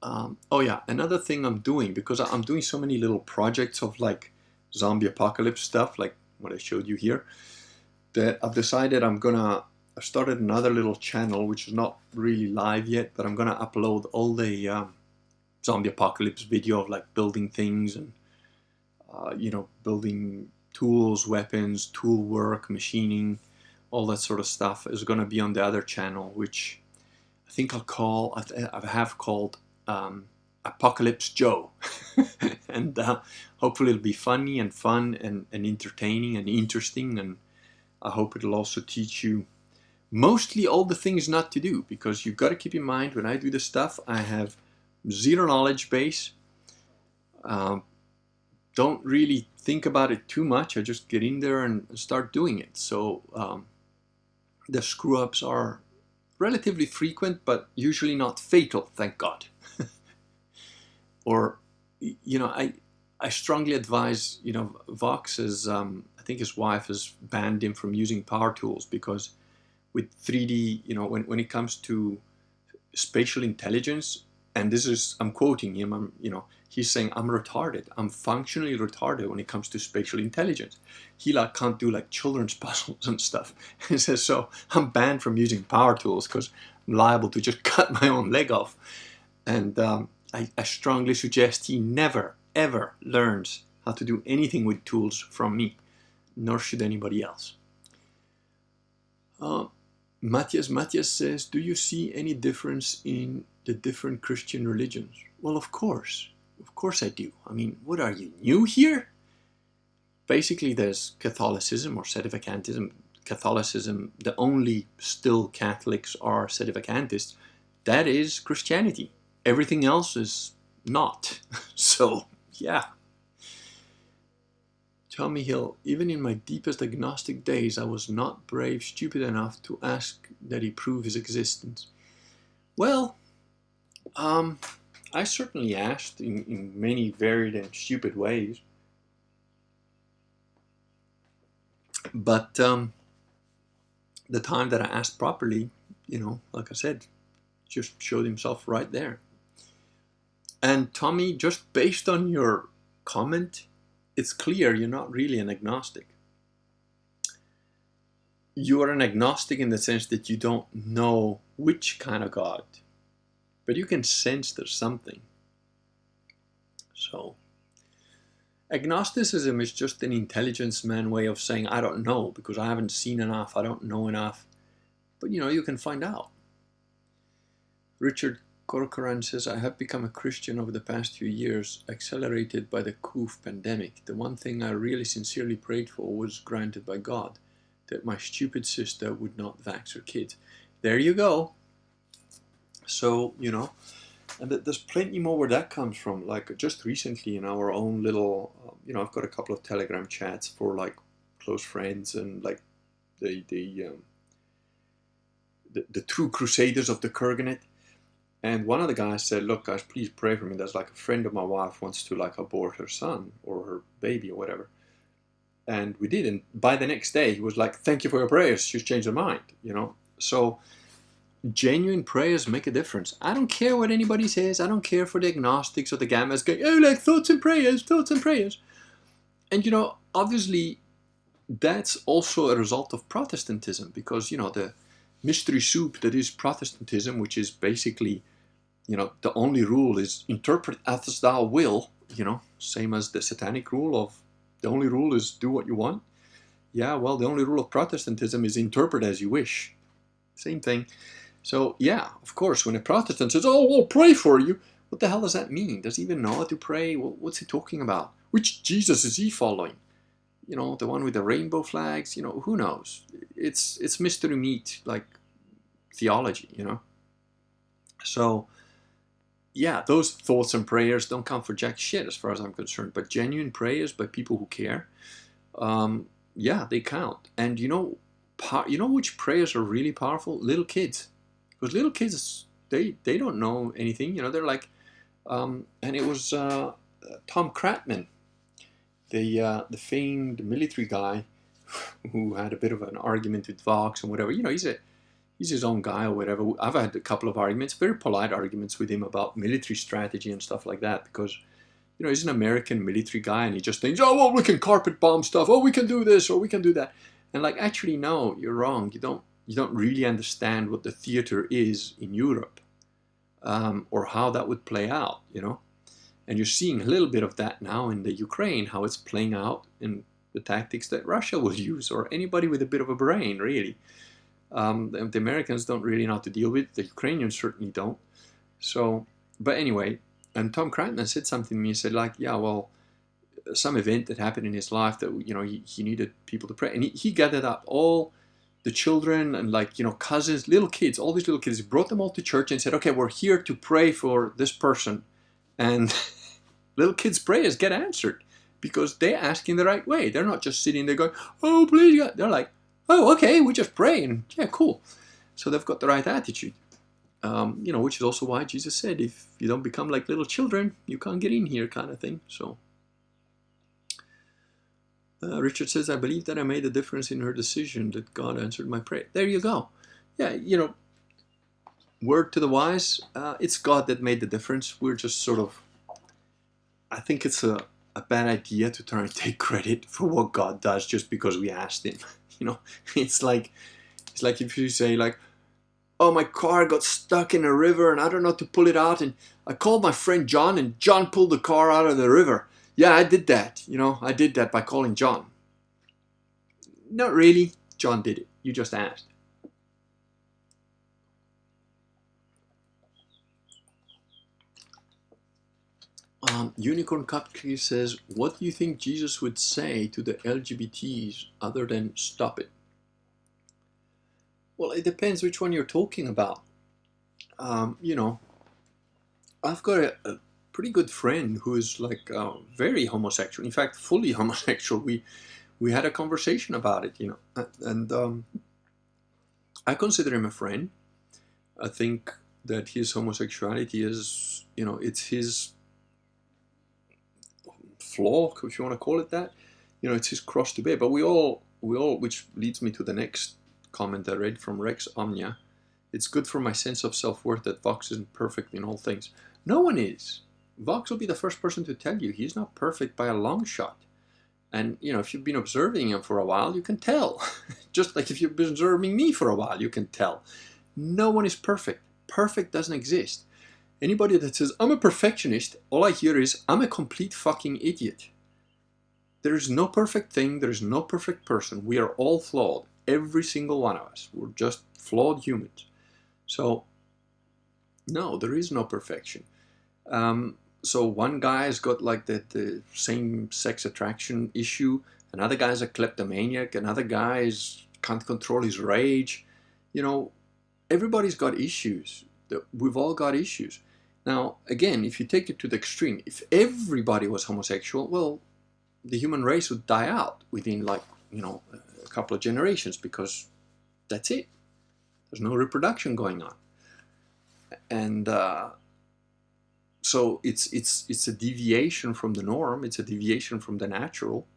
oh yeah, another thing I'm doing, because I'm doing so many little projects of like zombie apocalypse stuff, like what I showed you here, that I've decided I've started another little channel, which is not really live yet, but I'm gonna upload all the zombie apocalypse video of like building things and, building tools, weapons, tool work, machining, all that sort of stuff is going to be on the other channel, which I think I have called Apocalypse Joe. And hopefully it'll be funny and fun and entertaining and interesting, and I hope it'll also teach you mostly all the things not to do, because you've got to keep in mind, when I do this stuff, I have zero knowledge base. Don't really think about it too much. I just get in there and start doing it. So the screw-ups are relatively frequent, but usually not fatal, thank God. Or, I strongly advise, Vox is, I think his wife has banned him from using power tools, because with 3D, when it comes to spatial intelligence, and this is, I'm quoting him, he's saying, I'm retarded. I'm functionally retarded when it comes to spatial intelligence. He can't do like children's puzzles and stuff. He says, so I'm banned from using power tools because I'm liable to just cut my own leg off. And I strongly suggest he never, ever learns how to do anything with tools from me, nor should anybody else. Matthias says, do you see any difference in the different Christian religions? Well, of course I do. I mean, what are you, new here? Basically, there's Catholicism or Sedevacantism. Catholicism, the only still Catholics are Sedevacantists. That is Christianity. Everything else is not. So, yeah. Tommy Hill, even in my deepest agnostic days, I was not brave, stupid enough to ask that he prove his existence. Well, I certainly asked in many varied and stupid ways. But the time that I asked properly, like I said, just showed himself right there. And Tommy, just based on your comment, it's clear you're not really an agnostic. You are an agnostic in the sense that you don't know which kind of God, but you can sense there's something. So, agnosticism is just an intelligence man way of saying, I don't know, because I haven't seen enough, I don't know enough. But you can find out. Richard Corcoran says, I have become a Christian over the past few years, accelerated by the COVID pandemic. The one thing I really sincerely prayed for was granted by God, that my stupid sister would not vax her kids. There you go. So, and there's plenty more where that comes from. Like just recently in our own little, I've got a couple of Telegram chats for like close friends and like the true crusaders of the Kurganet. And one of the guys said, look guys, please pray for me. There's like a friend of my wife wants to like abort her son or her baby or whatever. And we did. And by the next day, he was like, thank you for your prayers. She's changed her mind, So genuine prayers make a difference. I don't care what anybody says. I don't care for the agnostics or the gammas going, oh, like thoughts and prayers. And, obviously, that's also a result of Protestantism because, the mystery soup that is Protestantism, which is basically, the only rule is interpret as thou will, same as the satanic rule of the only rule is do what you want. Yeah, well, the only rule of Protestantism is interpret as you wish. Same thing. So, yeah, of course, when a Protestant says, oh, we'll pray for you, what the hell does that mean? Does he even know how to pray? What's he talking about? Which Jesus is he following? The one with the rainbow flags? Who knows? It's mystery meat, like theology, So, yeah, those thoughts and prayers don't count for jack shit as far as I'm concerned. But genuine prayers by people who care, yeah, they count. And which prayers are really powerful? Little kids. Because little kids, they don't know anything. They're like, and it was Tom Kratman, the famed military guy who had a bit of an argument with Vox and whatever. He's his own guy or whatever. I've had a couple of arguments, very polite arguments with him about military strategy and stuff like that because, he's an American military guy and he just thinks, oh, well, we can carpet bomb stuff. Oh, we can do this or we can do that. And like, actually, no, you're wrong. You don't really understand what the theater is in Europe or how that would play out, And you're seeing a little bit of that now in the Ukraine, how it's playing out in the tactics that Russia will use or anybody with a bit of a brain, really. The Americans don't really know how to deal with it. The Ukrainians certainly don't. So, but anyway, and Tom Kratman said something to me. He said, like, yeah, well, some event that happened in his life that, he needed people to pray. And he gathered up all the children and like, cousins, little kids, all these little kids. He brought them all to church and said, okay, we're here to pray for this person. And little kids' prayers get answered because they're asking the right way. They're not just sitting there going, oh, please, God. They're like, oh, okay, we just pray, and yeah, cool. So they've got the right attitude, which is also why Jesus said, if you don't become like little children, you can't get in here kind of thing. So Richard says, I believe that I made a difference in her decision, that God answered my prayer. There you go. Yeah, word to the wise, it's God that made the difference. We're just sort of, I think it's a bad idea to try and take credit for what God does just because we asked him. It's like if you say like, oh, my car got stuck in a river and I don't know how to pull it out. And I called my friend John and John pulled the car out of the river. Yeah, I did that. I did that by calling John. Not really. John did it. You just asked. Unicorn Cupcake says, what do you think Jesus would say to the LGBTs other than stop it? Well, it depends which one you're talking about. I've got a pretty good friend who is like very homosexual. In fact, fully homosexual. We had a conversation about it, and I consider him a friend. I think that his homosexuality is, it's his flaw, if you want to call it that. It's his cross to bear. But we all, which leads me to the next comment I read from Rex Omnia. It's good for my sense of self-worth that Vox isn't perfect in all things. No one is. Vox will be the first person to tell you he's not perfect by a long shot. And, if you've been observing him for a while, you can tell. Just like if you've been observing me for a while, you can tell. No one is perfect. Perfect doesn't exist. Anybody that says, I'm a perfectionist, all I hear is, I'm a complete fucking idiot. There is no perfect thing. There is no perfect person. We are all flawed. Every single one of us. We're just flawed humans. So, no, there is no perfection. So one guy's got like the same-sex attraction issue. Another guy's a kleptomaniac. Another guy can't control his rage. Everybody's got issues. We've all got issues. Now, again, if you take it to the extreme, if everybody was homosexual, well, the human race would die out within a couple of generations, because that's it. There's no reproduction going on. And so it's a deviation from the norm. It's a deviation from the natural.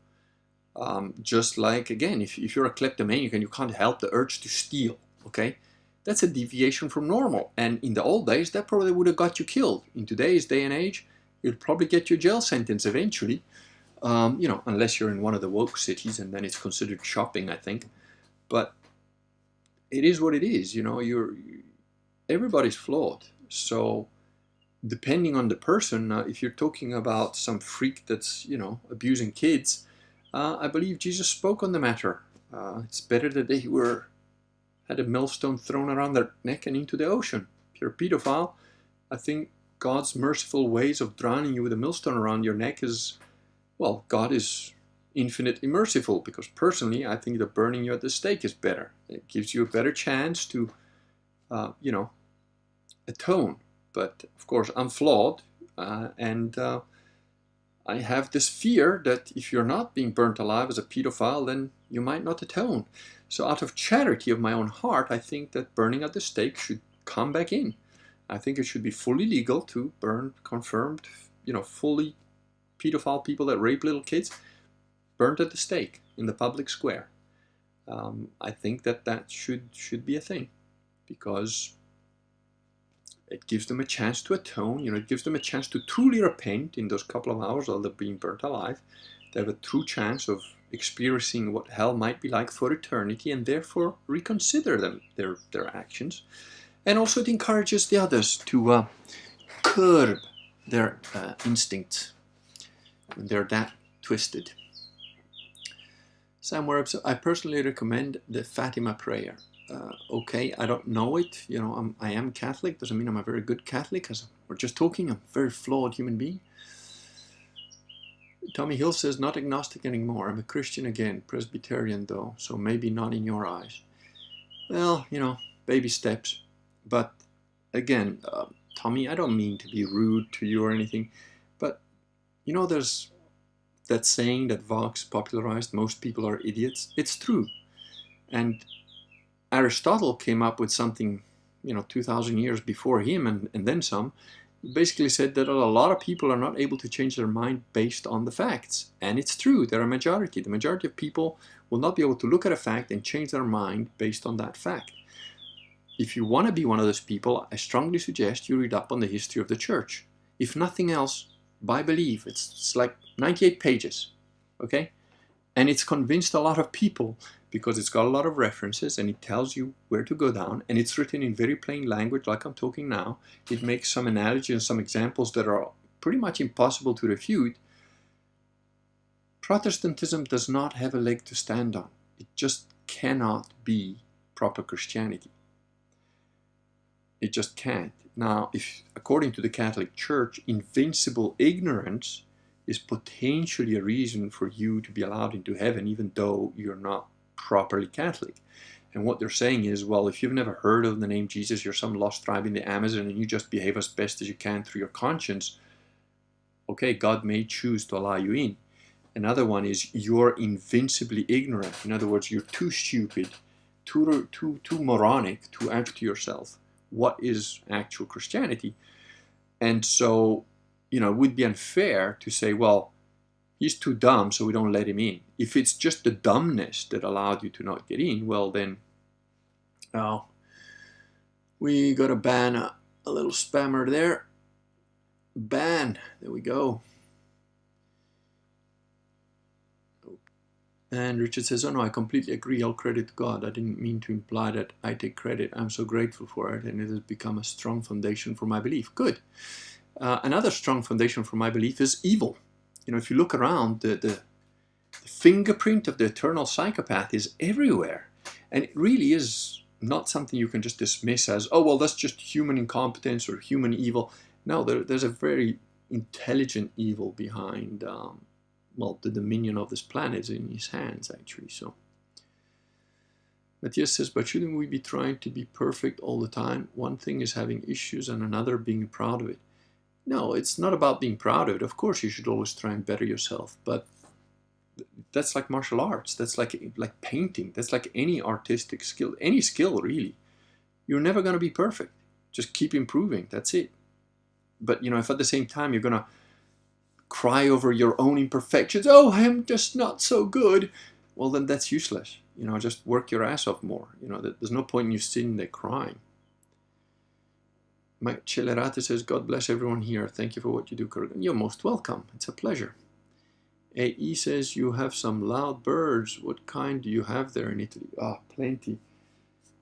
Just like, again, if you're a kleptomaniac and you can't help the urge to steal, okay? That's a deviation from normal. And in the old days, that probably would have got you killed. In today's day and age, it'll probably get you a jail sentence eventually. Unless you're in one of the woke cities, and then it's considered shopping, I think. But it is what it is. Everybody's flawed. So depending on the person, if you're talking about some freak that's, abusing kids, I believe Jesus spoke on the matter. It's better that they had a millstone thrown around their neck and into the ocean. If you're a pedophile, I think God's merciful ways of drowning you with a millstone around your neck is, well, God is infinitely merciful, because personally, I think that burning you at the stake is better. It gives you a better chance to, atone. But of course, I'm flawed, and I have this fear that if you're not being burnt alive as a pedophile, then you might not atone. So out of charity of my own heart, I think that burning at the stake should come back in. I think it should be fully legal to burn confirmed, fully pedophile people that rape little kids, burnt at the stake in the public square. I think that should be a thing, because it gives them a chance to atone. It gives them a chance to truly repent in those couple of hours while they're being burnt alive. They have a true chance of experiencing what hell might be like for eternity, and therefore reconsider their actions. And also it encourages the others to curb their instincts when they're that twisted. Sam Webbs, I personally recommend the Fatima prayer. Okay, I don't know it. I am Catholic. Doesn't mean I'm a very good Catholic. As we're just talking, I'm a very flawed human being. Tommy Hill says, not agnostic anymore. I'm a Christian again, Presbyterian though, so maybe not in your eyes. Well, baby steps. But again, Tommy, I don't mean to be rude to you or anything, but there's that saying that Vox popularized, most people are idiots. It's true. And Aristotle came up with something, 2,000 years before him, and then some. Basically said that a lot of people are not able to change their mind based on the facts. And it's true, they're a majority. The majority of people will not be able to look at a fact and change their mind based on that fact. If you want to be one of those people, I strongly suggest you read up on the history of the church. If nothing else, by belief. It's like 98 pages, okay? And it's convinced a lot of people, because it's got a lot of references, and it tells you where to go down, and it's written in very plain language like I'm talking now. It makes some analogies and some examples that are pretty much impossible to refute. Protestantism does not have a leg to stand on. It just cannot be proper Christianity. It just can't. Now, if according to the Catholic Church, invincible ignorance is potentially a reason for you to be allowed into heaven, even though you're not properly Catholic. And what they're saying is, well, if you've never heard of the name Jesus, you're some lost tribe in the Amazon, and you just behave as best as you can through your conscience, okay, God may choose to allow you in. Another one is you're invincibly ignorant. In other words, you're too stupid, too moronic to ask to yourself, what is actual Christianity? And so, it would be unfair to say, well, he's too dumb, so we don't let him in. If it's just the dumbness that allowed you to not get in, well then, we got to ban a little spammer there. Ban. There we go. And Richard says, oh no, I completely agree. All credit to God. I didn't mean to imply that I take credit. I'm so grateful for it, and it has become a strong foundation for my belief. Good. Another strong foundation for my belief is evil. You know, if you look around, the fingerprint of the eternal psychopath is everywhere. And it really is not something you can just dismiss as, oh, well, that's just human incompetence or human evil. No, there's a very intelligent evil behind, well, the dominion of this planet is in his hands, actually. So Matthias says, but shouldn't we be trying to be perfect all the time? One thing is having issues and another being proud of it. No, it's not about being proud of it. Of course, you should always try and better yourself, but that's like martial arts. That's like painting. That's like any artistic skill, any skill really. You're never going to be perfect. Just keep improving. That's it. But, you know, if at the same time you're going to cry over your own imperfections, oh, I'm just not so good, well, then that's useless. You know, just work your ass off more. You know, there's no point in you sitting there crying. Mike Celerate says, God bless everyone here. Thank you for what you do, Kurgan. You're most welcome. It's a pleasure. AE says, you have some loud birds. What kind do you have there in Italy? Ah, plenty.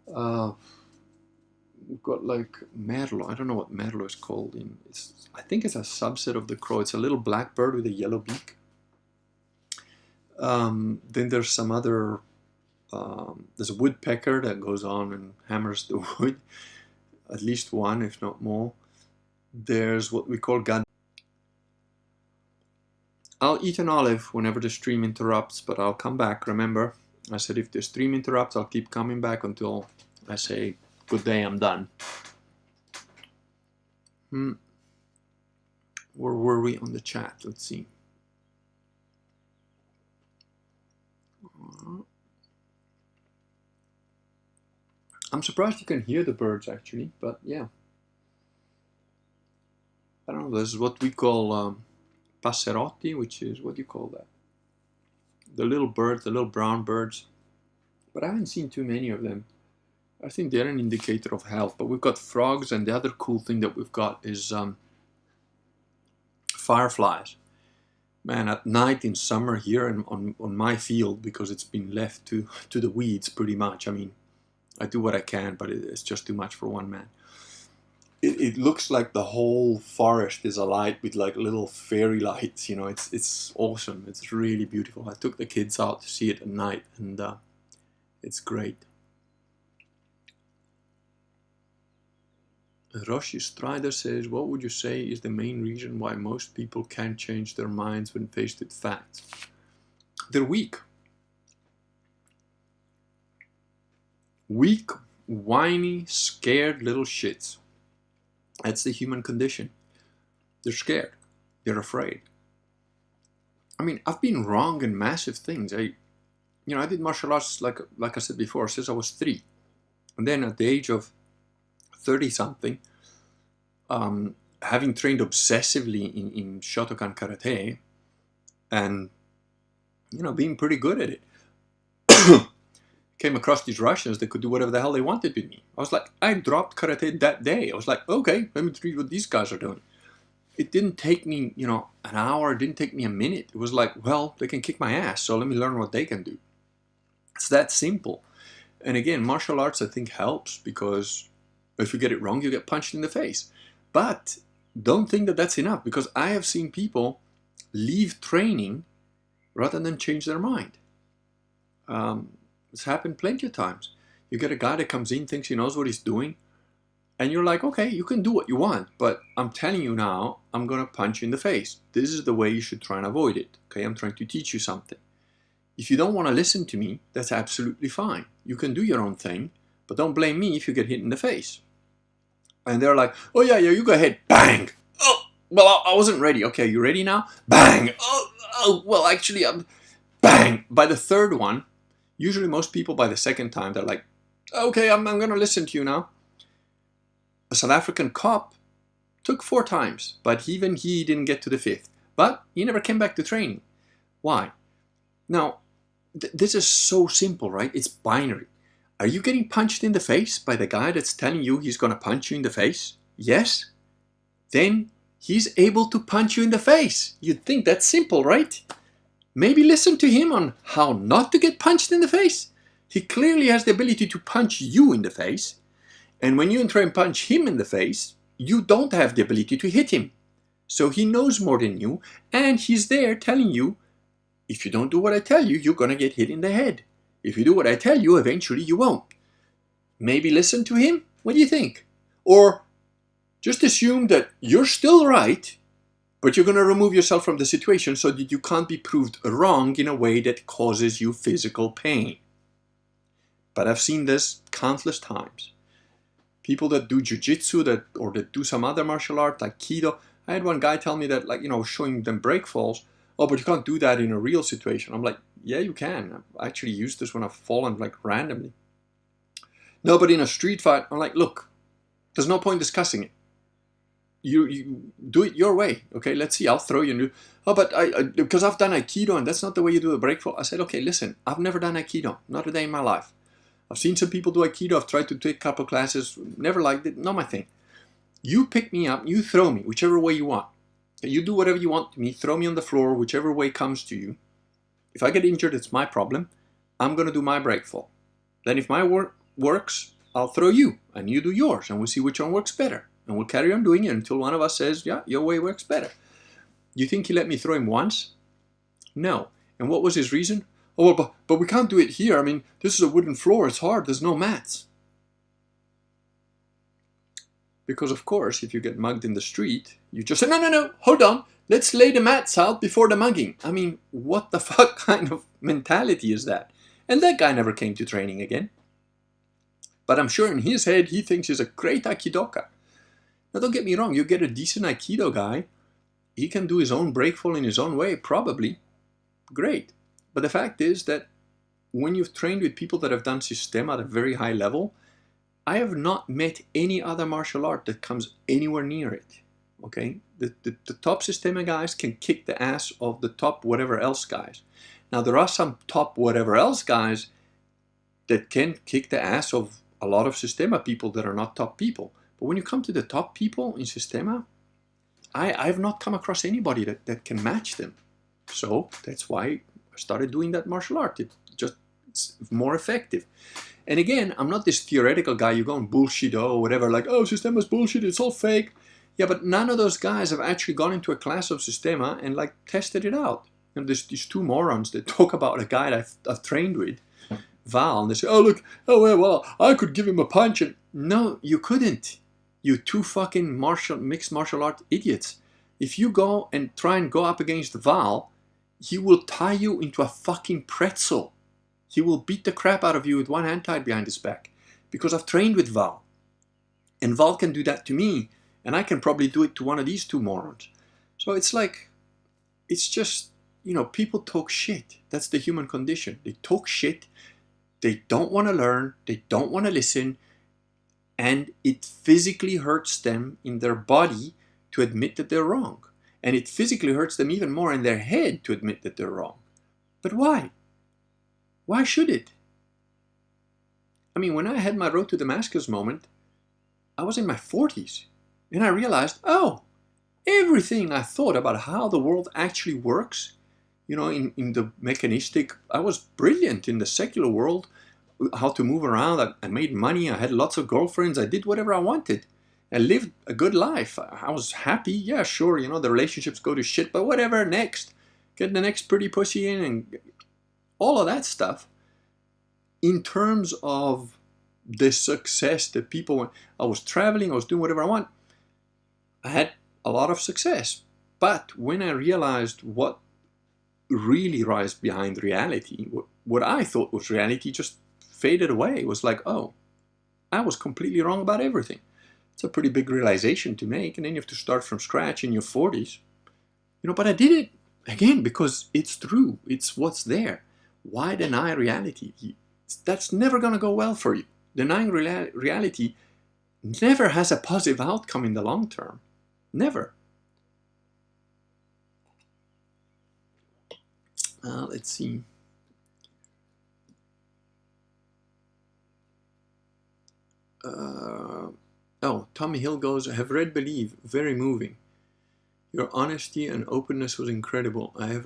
We've got like merlo. I don't know what merlo is called. I think it's a subset of the crow. It's a little black bird with a yellow beak. Then there's some other, there's a woodpecker that goes on and hammers the wood. At least one, if not more. There's what we call gad. I'll eat an olive whenever the stream interrupts, but I'll come back. Remember, I said if the stream interrupts, I'll keep coming back until I say, good day, I'm done. Where were we on the chat? Let's see. I'm surprised you can hear the birds, actually, but yeah. I don't know, this is what we call passerotti, which is, what do you call that? The little birds, the little brown birds. But I haven't seen too many of them. I think they're an indicator of health. But we've got frogs, and the other cool thing that we've got is fireflies. Man, at night in summer here and on my field, because it's been left to the weeds pretty much. I mean, I do what I can, but it's just too much for one man. It looks like the whole forest is alight with like little fairy lights, you know. It's awesome. It's really beautiful. I took the kids out to see it at night, and it's great. Roshi Strider says, what would you say is the main reason why most people can't change their minds when faced with facts? They're weak. Weak, whiny, scared little shits. That's the human condition. They're scared. They're afraid. I mean, I've been wrong in massive things. I did martial arts, like I said before, since I was 3. And then at the age of 30-something, having trained obsessively in Shotokan Karate, and, you know, being pretty good at it, came across these Russians that could do whatever the hell they wanted with me. I was like, I dropped karate that day. I was like, okay, let me read what these guys are doing. It didn't take me, you know, an hour. It didn't take me a minute. It was like, well, they can kick my ass, so let me learn what they can do. It's that simple. And again, martial arts, I think, helps, because if you get it wrong, you get punched in the face. But don't think that that's enough, because I have seen people leave training rather than change their mind. It's happened plenty of times. You get a guy that comes in, thinks he knows what he's doing, and you're like, okay, you can do what you want, but I'm telling you now, I'm going to punch you in the face. This is the way you should try and avoid it. Okay, I'm trying to teach you something. If you don't want to listen to me, that's absolutely fine. You can do your own thing, but don't blame me if you get hit in the face. And they're like, oh yeah, you go ahead. Bang! Oh, well, I wasn't ready. Okay, you ready now? Bang! Oh, well, actually, bang! By the third one, usually most people by the second time, they're like, okay, I'm going to listen to you now. A South African cop took 4 times, but even he didn't get to the 5th. But he never came back to training. Why? Now, this is so simple, right? It's binary. Are you getting punched in the face by the guy that's telling you he's going to punch you in the face? Yes? Then he's able to punch you in the face. You'd think that's simple, right? Maybe listen to him on how not to get punched in the face. He clearly has the ability to punch you in the face. And when you try and punch him in the face, you don't have the ability to hit him. So he knows more than you, and he's there telling you, if you don't do what I tell you, you're going to get hit in the head. If you do what I tell you, eventually you won't. Maybe listen to him? What do you think? Or just assume that you're still right, but you're going to remove yourself from the situation so that you can't be proved wrong in a way that causes you physical pain. But I've seen this countless times. People that do jiu-jitsu or that do some other martial art like Aikido. I had one guy tell me that, like, showing them break falls. Oh, but you can't do that in a real situation. I'm like, yeah, you can. I've actually used this when I've fallen like randomly. No, but in a street fight, I'm like, look, there's no point discussing it. You do it your way, okay? Let's see. I'll throw you. And oh, but because I've done Aikido and that's not the way you do a break fall. I said, okay, listen, I've never done Aikido, not a day in my life. I've seen some people do Aikido. I've tried to take a couple classes, never liked it. Not my thing. You pick me up, you throw me, whichever way you want. You do whatever you want to me, throw me on the floor, whichever way comes to you. If I get injured, it's my problem. I'm going to do my break fall. Then if my work works, I'll throw you, and you do yours, and we'll see which one works better. And we'll carry on doing it until one of us says, yeah, your way works better. You think he let me throw him once? No. And what was his reason? Oh, well, but we can't do it here. I mean, this is a wooden floor. It's hard. There's no mats. Because, of course, if you get mugged in the street, you just say, no, hold on. Let's lay the mats out before the mugging. I mean, what the fuck kind of mentality is that? And that guy never came to training again. But I'm sure in his head, he thinks he's a great Aikidoka. Now, don't get me wrong. You get a decent Aikido guy, he can do his own breakfall in his own way, probably. Great. But the fact is that when you've trained with people that have done system at a very high level, I have not met any other martial art that comes anywhere near it. Okay? The top systema guys can kick the ass of the top whatever else guys. Now, there are some top whatever else guys that can kick the ass of a lot of systema people that are not top people. But when you come to the top people in systema, I've not come across anybody that can match them. So that's why I started doing that martial art. It's more effective. And again, I'm not this theoretical guy. You go and bullshit or whatever, like, oh, Systema's bullshit, it's all fake. Yeah, but none of those guys have actually gone into a class of Systema and like tested it out. And there's these two morons that talk about a guy that I've trained with, Val, and they say, oh, look, oh, well, I could give him a punch. And no, you couldn't. You two fucking mixed martial art idiots. If you go and try and go up against Val, he will tie you into a fucking pretzel. He will beat the crap out of you with one hand tied behind his back. Because I've trained with Val. And Val can do that to me. And I can probably do it to one of these two morons. So it's like, it's just, people talk shit. That's the human condition. They talk shit. They don't want to learn. They don't want to listen. And it physically hurts them in their body to admit that they're wrong. And it physically hurts them even more in their head to admit that they're wrong. But why? Why should it? I mean, when I had my road to Damascus moment, I was in my 40s. And I realized, oh, everything I thought about how the world actually works, in the mechanistic, I was brilliant in the secular world, how to move around. I made money. I had lots of girlfriends. I did whatever I wanted. I lived a good life. I was happy. Yeah, sure, the relationships go to shit, but whatever, next. Get the next pretty pussy in and all of that stuff. In terms of the success that people, I was traveling, I was doing whatever I want. I had a lot of success. But when I realized what really lies behind reality, what I thought was reality just faded away. It was like, oh, I was completely wrong about everything. It's a pretty big realization to make, and then you have to start from scratch in your 40s. But I did it, again, because it's true. It's what's there. Why deny reality? That's never going to go well for you. Denying reality never has a positive outcome in the long term. Never. Let's see. Tommy Hill goes, I have read Believe, very moving. Your honesty and openness was incredible. I have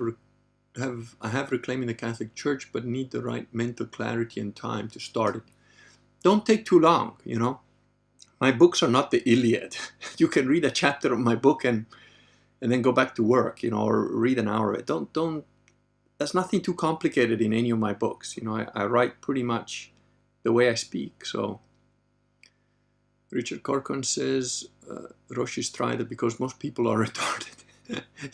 I have reclaiming the Catholic Church, but need the right mental clarity and time to start it. Don't take too long, you know. My books are not the Iliad. You can read a chapter of my book and then go back to work, you know, or read an hour of it. Don't. There's nothing too complicated in any of my books. You know, I write pretty much the way I speak. So Richard Corcoran says Roshi's tried it because most people are retarded.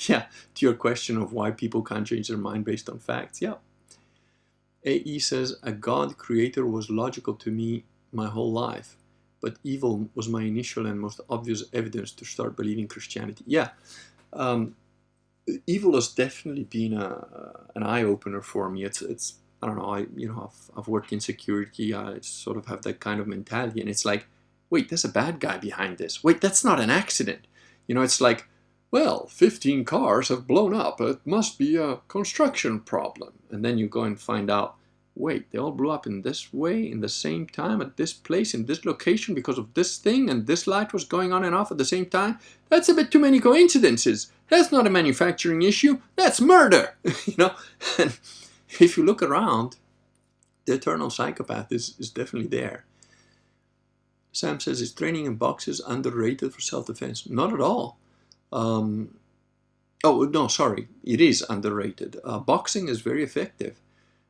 Yeah, to your question of why people can't change their mind based on facts. Yeah. AE says a God creator was logical to me my whole life, but evil was my initial and most obvious evidence to start believing Christianity. Yeah. Evil has definitely been an eye-opener for me. It's I don't know, I've worked in security. I sort of have that kind of mentality, and it's like, wait, there's a bad guy behind this. Wait, that's not an accident. You know, it's like, well, 15 cars have blown up. It must be a construction problem. And then you go and find out, wait, they all blew up in this way, in the same time, at this place, in this location because of this thing, and this light was going on and off at the same time. That's a bit too many coincidences. That's not a manufacturing issue. That's murder. You know, and if you look around, the eternal psychopath is definitely there. Sam says, is training in boxes underrated for self-defense? Not at all. Oh, no, sorry. It is underrated. Boxing is very effective.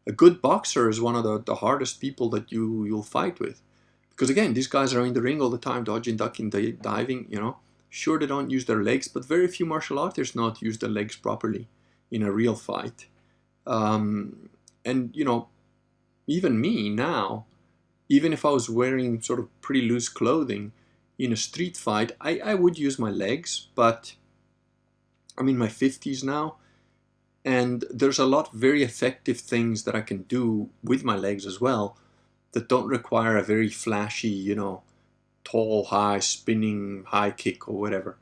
A good boxer is one of the hardest people that you'll fight with. Because again, these guys are in the ring all the time, dodging, ducking, diving, you know. Sure, they don't use their legs, but very few martial artists know how to use their legs properly in a real fight. And, you know, even me now, even if I was wearing sort of pretty loose clothing in a street fight, I would use my legs, but I'm in my 50s now, and there's a lot of very effective things that I can do with my legs as well that don't require a very flashy, you know, tall, high, spinning, high kick or whatever.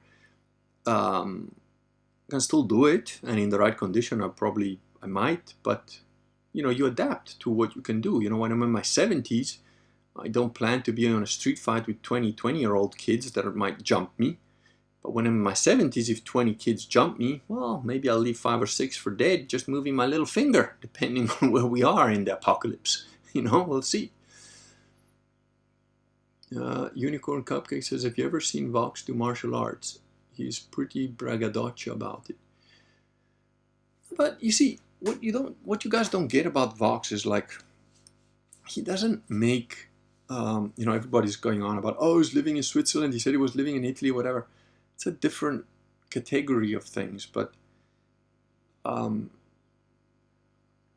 I can still do it, and in the right condition I might, but you know, you adapt to what you can do. You know, when I'm in my 70s, I don't plan to be on a street fight with 20-year-old kids that might jump me. But when I'm in my 70s, if 20 kids jump me, well, maybe I'll leave 5 or 6 for dead, just moving my little finger, depending on where we are in the apocalypse. You know, we'll see. Unicorn Cupcake says, have you ever seen Vox do martial arts? He's pretty braggadocio about it. But you see, what you guys don't get about Vox is like, he doesn't make, you know, everybody's going on about, oh, he's living in Switzerland, he said he was living in Italy, whatever. It's a different category of things, but,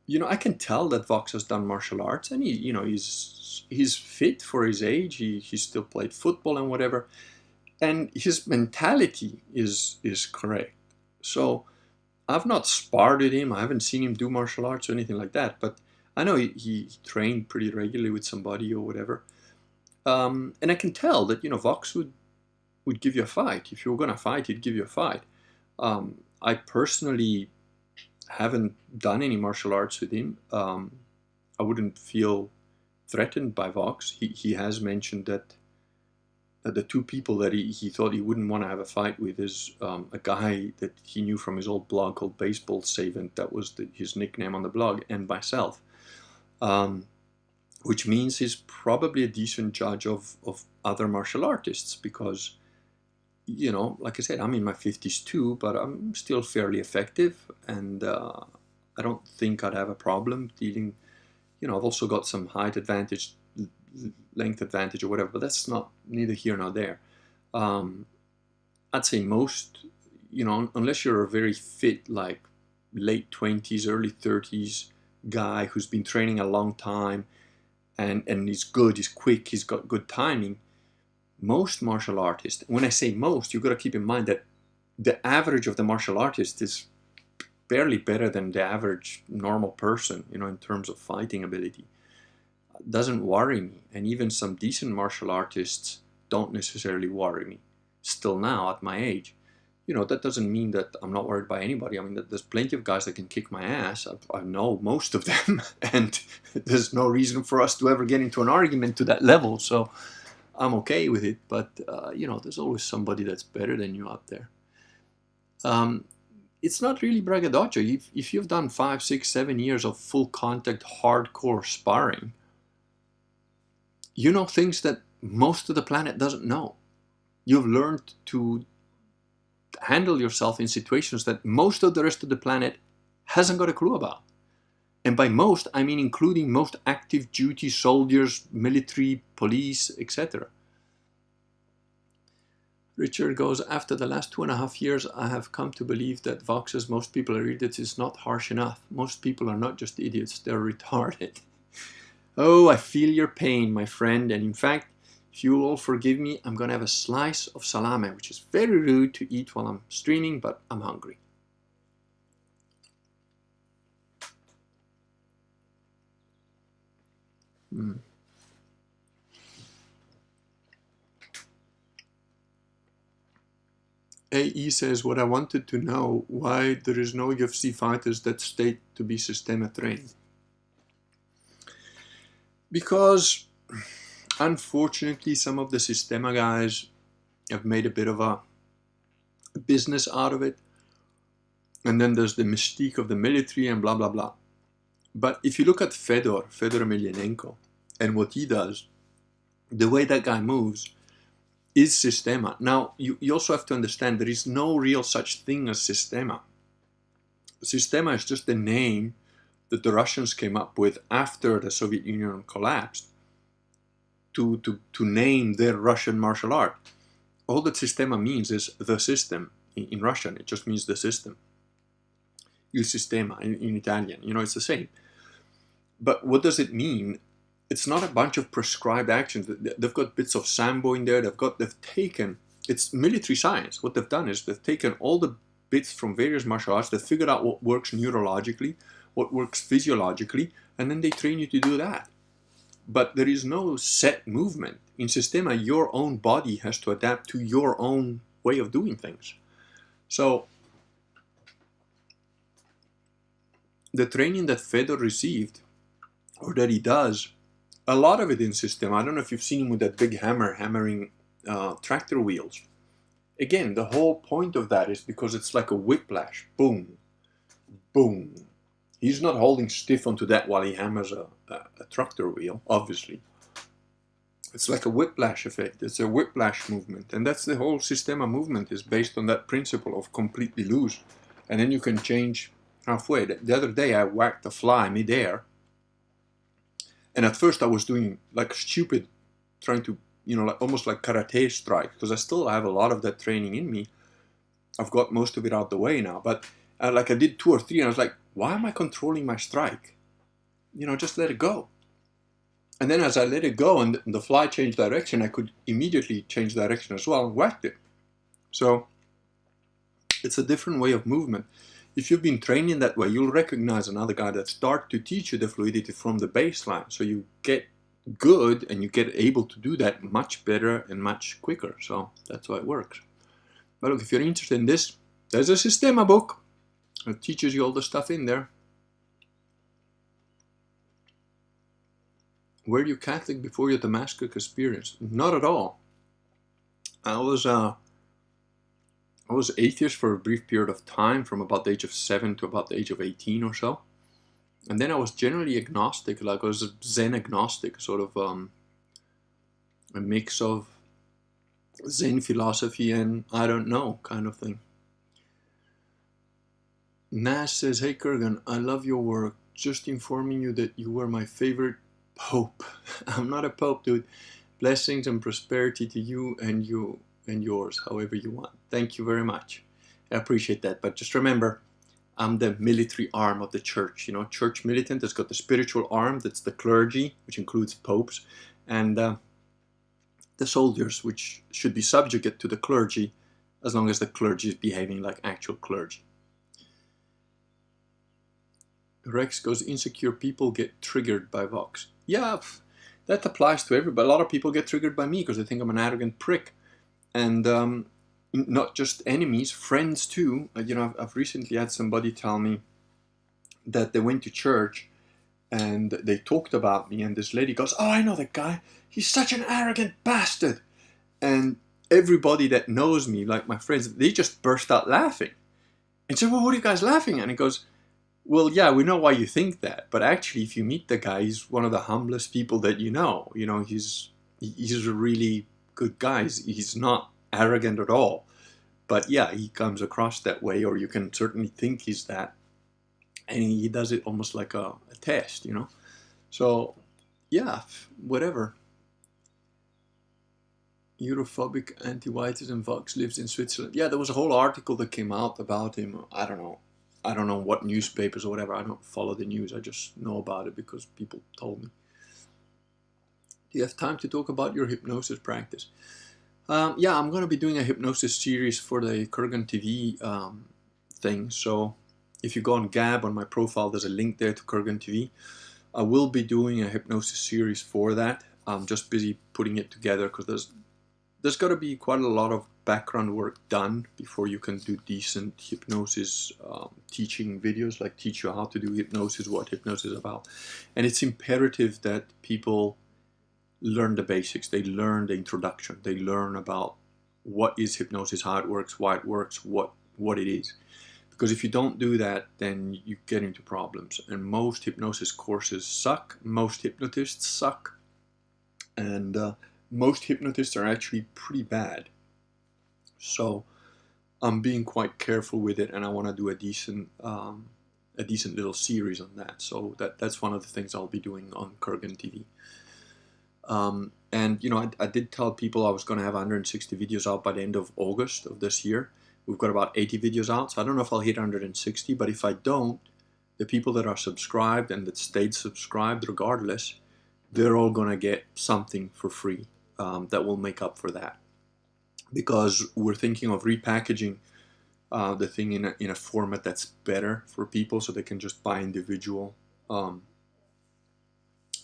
you know, I can tell that Vox has done martial arts, and you know, he's fit for his age. He still played football and whatever, and his mentality is correct. So I've not sparred with him. I haven't seen him do martial arts or anything like that, but I know he trained pretty regularly with somebody or whatever. And I can tell that, you know, Vox would give you a fight. If you were going to fight, he'd give you a fight. I personally haven't done any martial arts with him. I wouldn't feel threatened by Vox. He has mentioned that the two people that he thought he wouldn't want to have a fight with is a guy that he knew from his old blog called Baseball Savant. That was his nickname on the blog, and myself. Which means he's probably a decent judge of other martial artists because, you know, like I said, I'm in my 50s too, but I'm still fairly effective, and I don't think I'd have a problem dealing. You know, I've also got some height advantage, length advantage or whatever, but that's neither here nor there. I'd say most, you know, unless you're a very fit, like late 20s, early 30s guy who's been training a long time and he's good, he's quick, he's got good timing, most martial artists, when I say most, you've got to keep in mind that the average of the martial artist is barely better than the average normal person, you know, in terms of fighting ability. It doesn't worry me. And even some decent martial artists don't necessarily worry me. Still now, at my age. You know, that doesn't mean that I'm not worried by anybody. I mean, there's plenty of guys that can kick my ass. I know most of them. And there's no reason for us to ever get into an argument to that level. So I'm okay with it. But, you know, there's always somebody that's better than you out there. it's not really braggadocio. If you've done 5, 6, 7 years of full contact, hardcore sparring, you know things that most of the planet doesn't know. You've learned to handle yourself in situations that most of the rest of the planet hasn't got a clue about. And by most, I mean including most active duty soldiers, military, police, etc. Richard goes, after the last 2.5 years, I have come to believe that Vox says most people are idiots is not harsh enough. Most people are not just idiots, they're retarded. Oh, I feel your pain, my friend. And in fact, if you'll all forgive me, I'm going to have a slice of salami, which is very rude to eat while I'm streaming, but I'm hungry. AE says, what I wanted to know, why there is no UFC fighters that state to be Systema trained. Because, unfortunately, some of the Systema guys have made a bit of a business out of it. And then there's the mystique of the military and blah, blah, blah. But if you look at Fedor Emelianenko, and what he does, the way that guy moves is Systema. Now, you also have to understand there is no real such thing as Systema. Systema is just the name that the Russians came up with after the Soviet Union collapsed to name their Russian martial art. All that Systema means is the system. In Russian, it just means the system. Il sistema in Italian, it's the same. But what does it mean? It's not a bunch of prescribed actions. They've got bits of Sambo in there. They've taken, it's military science. What they've done is they've taken all the bits from various martial arts. They've figured out what works neurologically, what works physiologically, and then they train you to do that. But there is no set movement. In Systema, your own body has to adapt to your own way of doing things. So the training that Fedor received, or that he does, a lot of it in Systema. I don't know if you've seen him with that big hammer hammering tractor wheels. Again, the whole point of that is because it's like a whiplash. Boom, boom. He's not holding stiff onto that while he hammers a tractor wheel, obviously. It's like a whiplash effect. It's a whiplash movement. And that's the whole Systema movement, is based on that principle of completely loose. And then you can change halfway. The other day I whacked a fly midair. And at first I was doing like stupid, trying to, almost like karate strike, because I still have a lot of that training in me. I've got most of it out the way now. But I did 2 or 3 and I was like, why am I controlling my strike? Just let it go. And then as I let it go and the fly changed direction, I could immediately change direction as well and whacked it. So it's a different way of movement. If you've been training that way, you'll recognize another guy that starts to teach you the fluidity from the baseline. So you get good and you get able to do that much better and much quicker. So that's how it works. But look, if you're interested in this, there's a Systema book. It teaches you all the stuff in there. Were you Catholic before your Damascus experience? Not at all. I was atheist for a brief period of time, from about the age of 7 to about the age of 18 or so. And then I was generally agnostic, like I was a Zen agnostic, sort of a mix of Zen philosophy and I don't know kind of thing. Nash says, hey Kurgan, I love your work. Just informing you that you were my favorite pope. I'm not a pope, dude. Blessings and prosperity to you and yours, however you want. Thank you very much. I appreciate that. But just remember, I'm the military arm of the church. Church militant has got the spiritual arm, that's the clergy, which includes popes, and the soldiers, which should be subjugate to the clergy, as long as the clergy is behaving like actual clergy. Rex goes, insecure people get triggered by Vox. Yeah, that applies to everybody. A lot of people get triggered by me because they think I'm an arrogant prick. And not just enemies, friends too. I've recently had somebody tell me that they went to church and they talked about me, and this lady goes, oh, I know that guy. He's such an arrogant bastard. And everybody that knows me, like my friends, they just burst out laughing. And so, well, what are you guys laughing at? And he goes, well, yeah, we know why you think that, but actually, if you meet the guy, he's one of the humblest people that you know. You know, he's a really good guy. He's not arrogant at all. But yeah, he comes across that way, or you can certainly think he's that. And he does it almost like a test, you know? So, yeah, whatever. Europhobic anti-whites and Vox lives in Switzerland. Yeah, there was a whole article that came out about him. I don't know. I don't know what newspapers or whatever. I don't follow the news. I just know about it because people told me. Do you have time to talk about your hypnosis practice? Yeah, I'm going to be doing a hypnosis series for the Kurgan TV thing. So if you go on Gab on my profile, there's a link there to Kurgan TV. I will be doing a hypnosis series for that. I'm just busy putting it together because there's got to be quite a lot of background work done before you can do decent hypnosis teaching videos, like teach you how to do hypnosis, what hypnosis is about. And it's imperative that people learn the basics. They learn the introduction. They learn about what is hypnosis, how it works, why it works, what it is. Because if you don't do that, then you get into problems. And most hypnosis courses suck. Most hypnotists suck. And most hypnotists are actually pretty bad. So I'm being quite careful with it, and I want to do a decent little series on that. So that's one of the things I'll be doing on Kurgan TV. And you know, I did tell people I was going to have 160 videos out by the end of August of this year. We've got about 80 videos out, so I don't know if I'll hit 160, but if I don't, the people that are subscribed and that stayed subscribed regardless, they're all going to get something for free that will make up for that. Because we're thinking of repackaging the thing in a format that's better for people, so they can just buy individual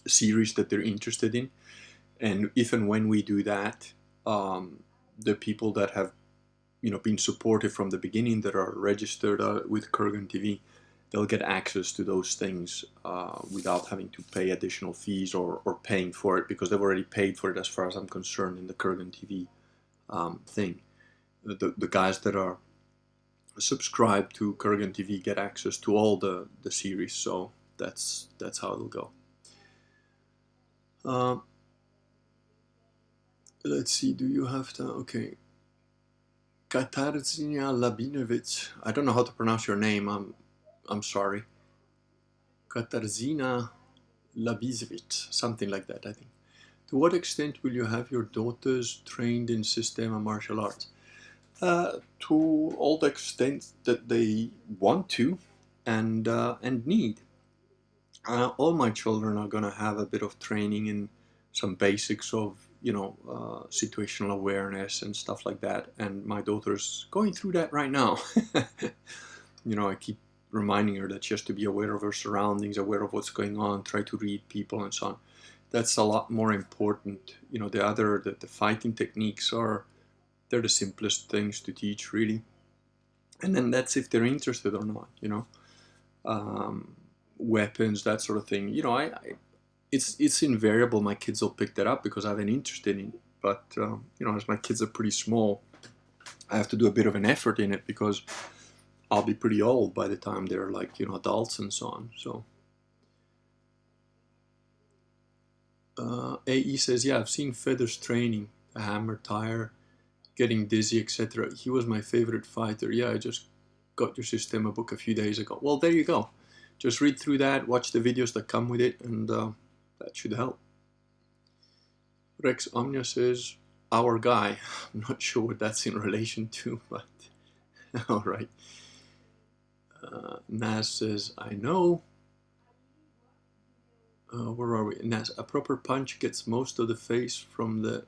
series that they're interested in. And if and when we do that, the people that have been supportive from the beginning, that are registered with Kurgan TV, they'll get access to those things without having to pay additional fees or paying for it, because they've already paid for it as far as I'm concerned in the Kurgan TV thing. The guys that are subscribed to Kurgan TV get access to all the series, so that's how it'll go. Let's see, do you have to, okay. Katarzyna Labinovich, I don't know how to pronounce your name, I'm sorry. Katarzyna Labizevich, something like that, I think. To what extent will you have your daughters trained in Systema martial arts? To all the extent that they want to and need. All my children are going to have a bit of training in some basics of situational awareness and stuff like that, and my daughter's going through that right now. I keep reminding her that she has to be aware of her surroundings, aware of what's going on, try to read people and so on. That's a lot more important. The fighting techniques they're the simplest things to teach, really. And then that's if they're interested or not, weapons, that sort of thing. It's invariable my kids will pick that up because I have an interest in it. But, as my kids are pretty small, I have to do a bit of an effort in it because I'll be pretty old by the time they're like, adults and so on. So, AE says, yeah, I've seen Feather's training, the hammer, tire, getting dizzy, etc. He was my favorite fighter. Yeah, I just got your Systema book a few days ago. Well, there you go. Just read through that, watch the videos that come with it, and that should help. Rex Omnia says, our guy. I'm not sure what that's in relation to, but all right. Naz says, I know. Where are we? Naz, a proper punch gets most of the face from the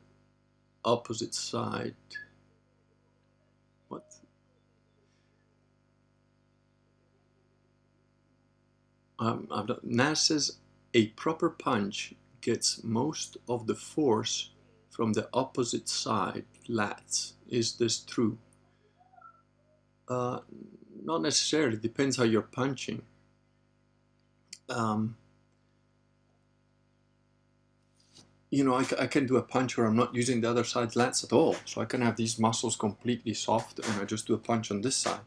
opposite side. What? Naz says, a proper punch gets most of the force from the opposite side, lats. Is this true? Not necessarily. Depends how you're punching. I can do a punch where I'm not using the other side's lats at all. So I can have these muscles completely soft and I just do a punch on this side.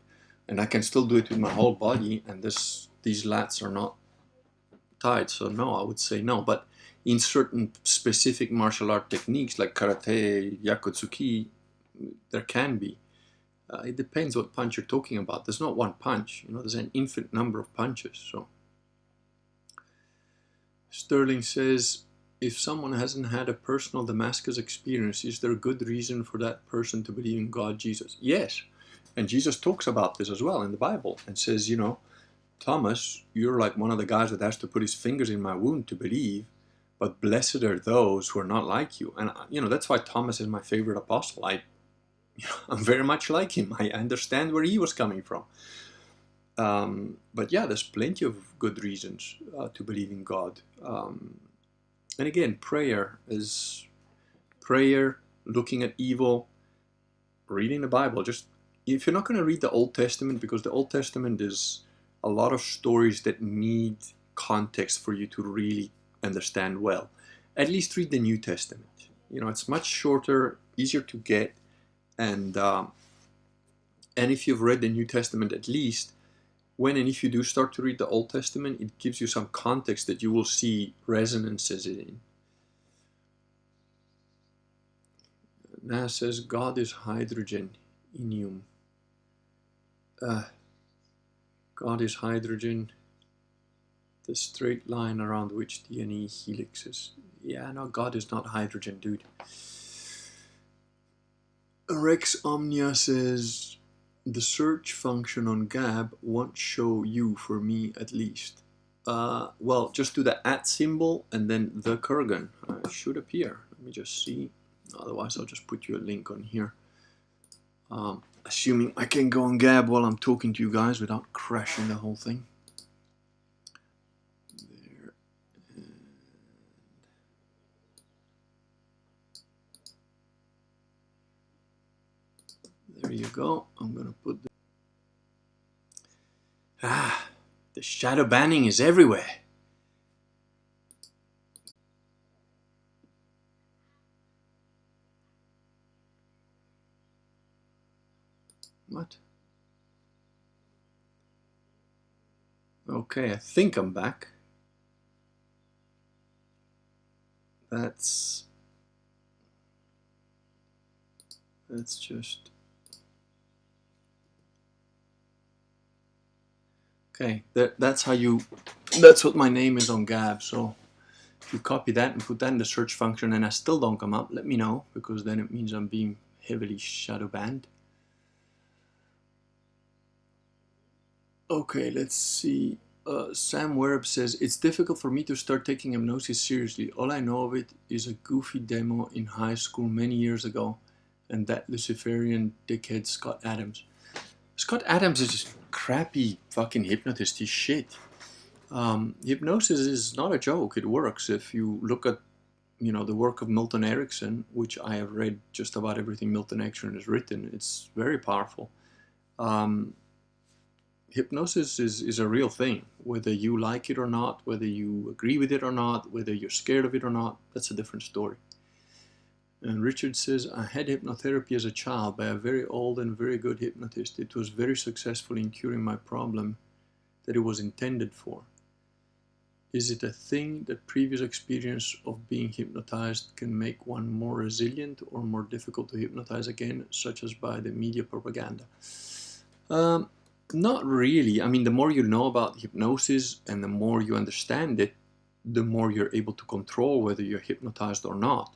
And I can still do it with my whole body, and these lats are not tied. So no, I would say no. But in certain specific martial art techniques like karate, yakutsuki, there can be. It depends what punch you're talking about. There's not one punch. There's an infinite number of punches. So Sterling says, if someone hasn't had a personal Damascus experience, is there a good reason for that person to believe in God, Jesus? Yes. And Jesus talks about this as well in the Bible and says, Thomas, you're like one of the guys that has to put his fingers in my wound to believe, but blessed are those who are not like you. And, that's why Thomas is my favorite apostle. I'm very much like him. I understand where he was coming from. But yeah, there's plenty of good reasons to believe in God. And again, prayer, looking at evil, reading the Bible. Just if you're not going to read the Old Testament, because the Old Testament is a lot of stories that need context for you to really understand well, at least read the New Testament. It's much shorter, easier to get, and if you've read the New Testament at least, when and if you do start to read the Old Testament, it gives you some context that you will see resonances in. Now says, God is hydrogen, inium. God is hydrogen, the straight line around which DNA helixes. Yeah, no, God is not hydrogen, dude. Rex Omnia says, the search function on Gab won't show you, for me at least. Well, just do the @ symbol and then the Kurgan. It should appear. Let me just see. Otherwise, I'll just put you a link on here. Assuming I can go on Gab while I'm talking to you guys without crashing the whole thing. There. And there you go. I'm going to put the shadow banning is everywhere. What? Okay, I think I'm back. That's just... Okay, that's what my name is on Gab, so if you copy that and put that in the search function and I still don't come up, let me know, because then it means I'm being heavily shadow banned. Okay, let's see. Sam Werb says, it's difficult for me to start taking hypnosis seriously. All I know of it is a goofy demo in high school many years ago, and that Luciferian dickhead Scott Adams. Scott Adams is just crappy fucking hypnotist. He's shit. Hypnosis is not a joke. It works. If you look at, the work of Milton Erickson, which I have read just about everything Milton Erickson has written, it's very powerful. Hypnosis is a real thing. Whether you like it or not, whether you agree with it or not, whether you're scared of it or not, that's a different story. And Richard says, I had hypnotherapy as a child by a very old and very good hypnotist. It was very successful in curing my problem that it was intended for. Is it a thing that previous experience of being hypnotized can make one more resilient or more difficult to hypnotize again, such as by the media propaganda? Not really. I mean, the more you know about hypnosis and the more you understand it, the more you're able to control whether you're hypnotized or not.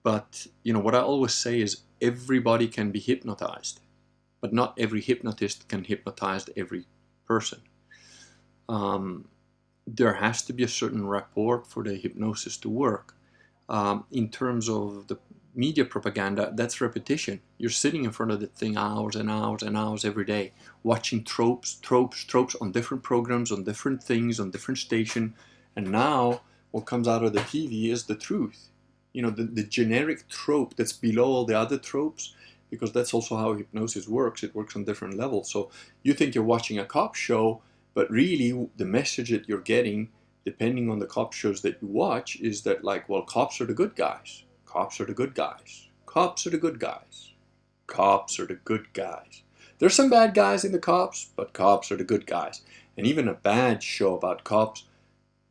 But, what I always say is everybody can be hypnotized, but not every hypnotist can hypnotize every person. There has to be a certain rapport for the hypnosis to work. In terms of the media propaganda, that's repetition. You're sitting in front of the thing hours and hours and hours every day, watching tropes on different programs, on different things, on different station. And now what comes out of the TV is the truth. The generic trope that's below all the other tropes, because that's also how hypnosis works. It works on different levels. So you think you're watching a cop show, but really the message that you're getting, depending on the cop shows that you watch, is that cops are the good guys. Cops are the good guys. Cops are the good guys. Cops are the good guys. There's some bad guys in the cops, but cops are the good guys. And even a bad show about cops,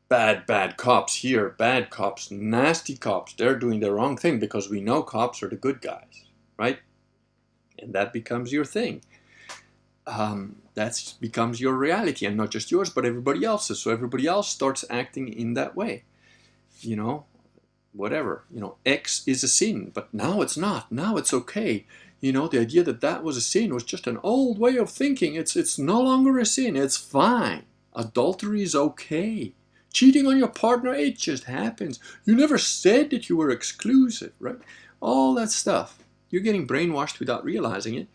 bad cops here, bad cops, nasty cops, they're doing the wrong thing because we know cops are the good guys, right? And that becomes your thing. That becomes your reality, and not just yours, but everybody else's. So everybody else starts acting in that way. You know, whatever. You know, X is a sin, but now it's not. Now it's okay. You know, the idea that that was a sin was just an old way of thinking. It's no longer a sin. It's fine. Adultery is okay. Cheating on your partner, it just happens. You never said that you were exclusive, right? All that stuff. You're getting brainwashed without realizing it.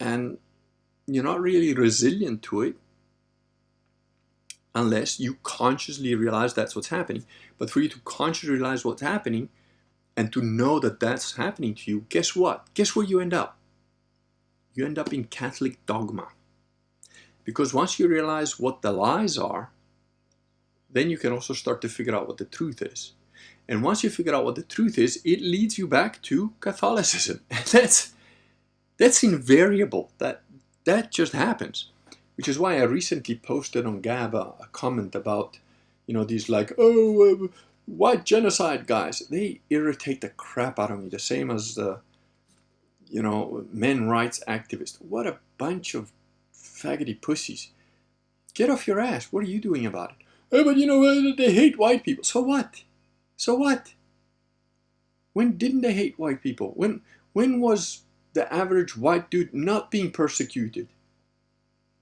And you're not really resilient to it unless you consciously realize that's what's happening. But for you to consciously realize what's happening and to know that that's happening to you, guess what? Guess where you end up? You end up in Catholic dogma. Because once you realize what the lies are, then you can also start to figure out what the truth is. And once you figure out what the truth is, it leads you back to Catholicism. And that's invariable. That just happens. Which is why I recently posted on Gab a comment about, you know, these like, white genocide guys. They irritate the crap out of me. The same as, you know, men rights activists. What a bunch of faggoty pussies. Get off your ass. What are you doing about it? Oh, but you know, they hate white people. So what? So what? When didn't they hate white people? When was the average white dude not being persecuted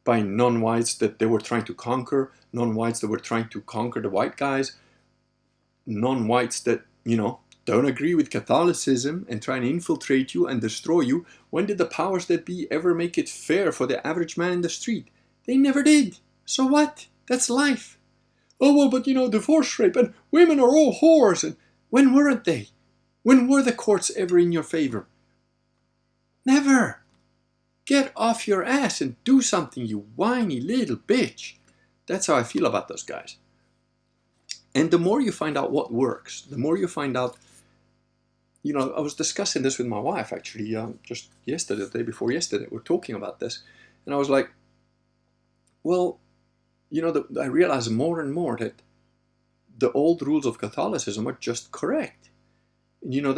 by non-whites that they were trying to conquer, non-whites that were trying to conquer the white guys, non-whites that, you know, don't agree with Catholicism and try and infiltrate you and destroy you? When did the powers that be ever make it fair for the average man in the street? They never did. So what? That's life. Oh, well, but you know, divorce rape and women are all whores. And when weren't they? When were the courts ever in your favor? Never. Get off your ass and do something, you whiny little bitch. That's how I feel about those guys. And the more you find out what works, the more you find out, you know, I was discussing this with my wife actually just yesterday, the day before yesterday, we're talking about this. And I was like, well, you know, I realize more and more that the old rules of Catholicism are just correct. And, you know,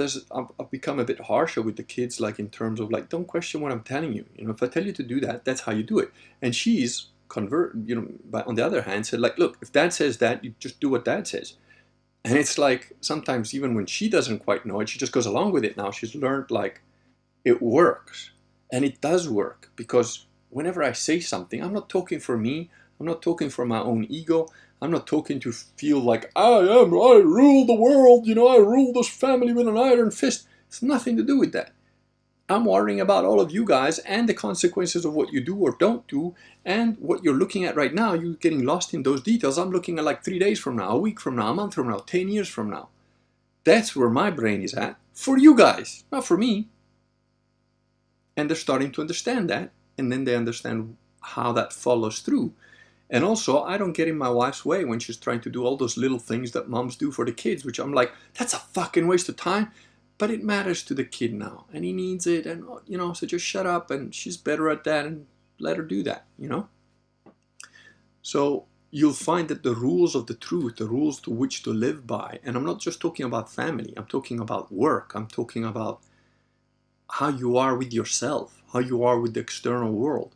I've become a bit harsher with the kids, like in terms of like, don't question what I'm telling you. You know, if I tell you to do that, that's how you do it. And she's but on the other hand, said like, look, if dad says that, you just do what dad says. And it's like, sometimes even when she doesn't quite know it, she just goes along with it now. She's learned like, it works. And it does work, because whenever I say something, I'm not talking for me. I'm not talking for my own ego. I'm not talking to feel like I rule the world, you know, I rule this family with an iron fist. It's nothing to do with that. I'm worrying about all of you guys and the consequences of what you do or don't do, and what you're looking at right now. You're getting lost in those details. I'm looking at like 3 days from now, a week from now, a month from now, 10 years from now. That's where my brain is at. For you guys, not for me. And they're starting to understand that, and then they understand how that follows through. And also, I don't get in my wife's way when she's trying to do all those little things that moms do for the kids, which I'm like, that's a fucking waste of time. But it matters to the kid now, and he needs it, and, you know, so just shut up, and she's better at that, and let her do that, you know? So you'll find that the rules of the truth, the rules to which to live by, and I'm not just talking about family, I'm talking about work, I'm talking about how you are with yourself, how you are with the external world.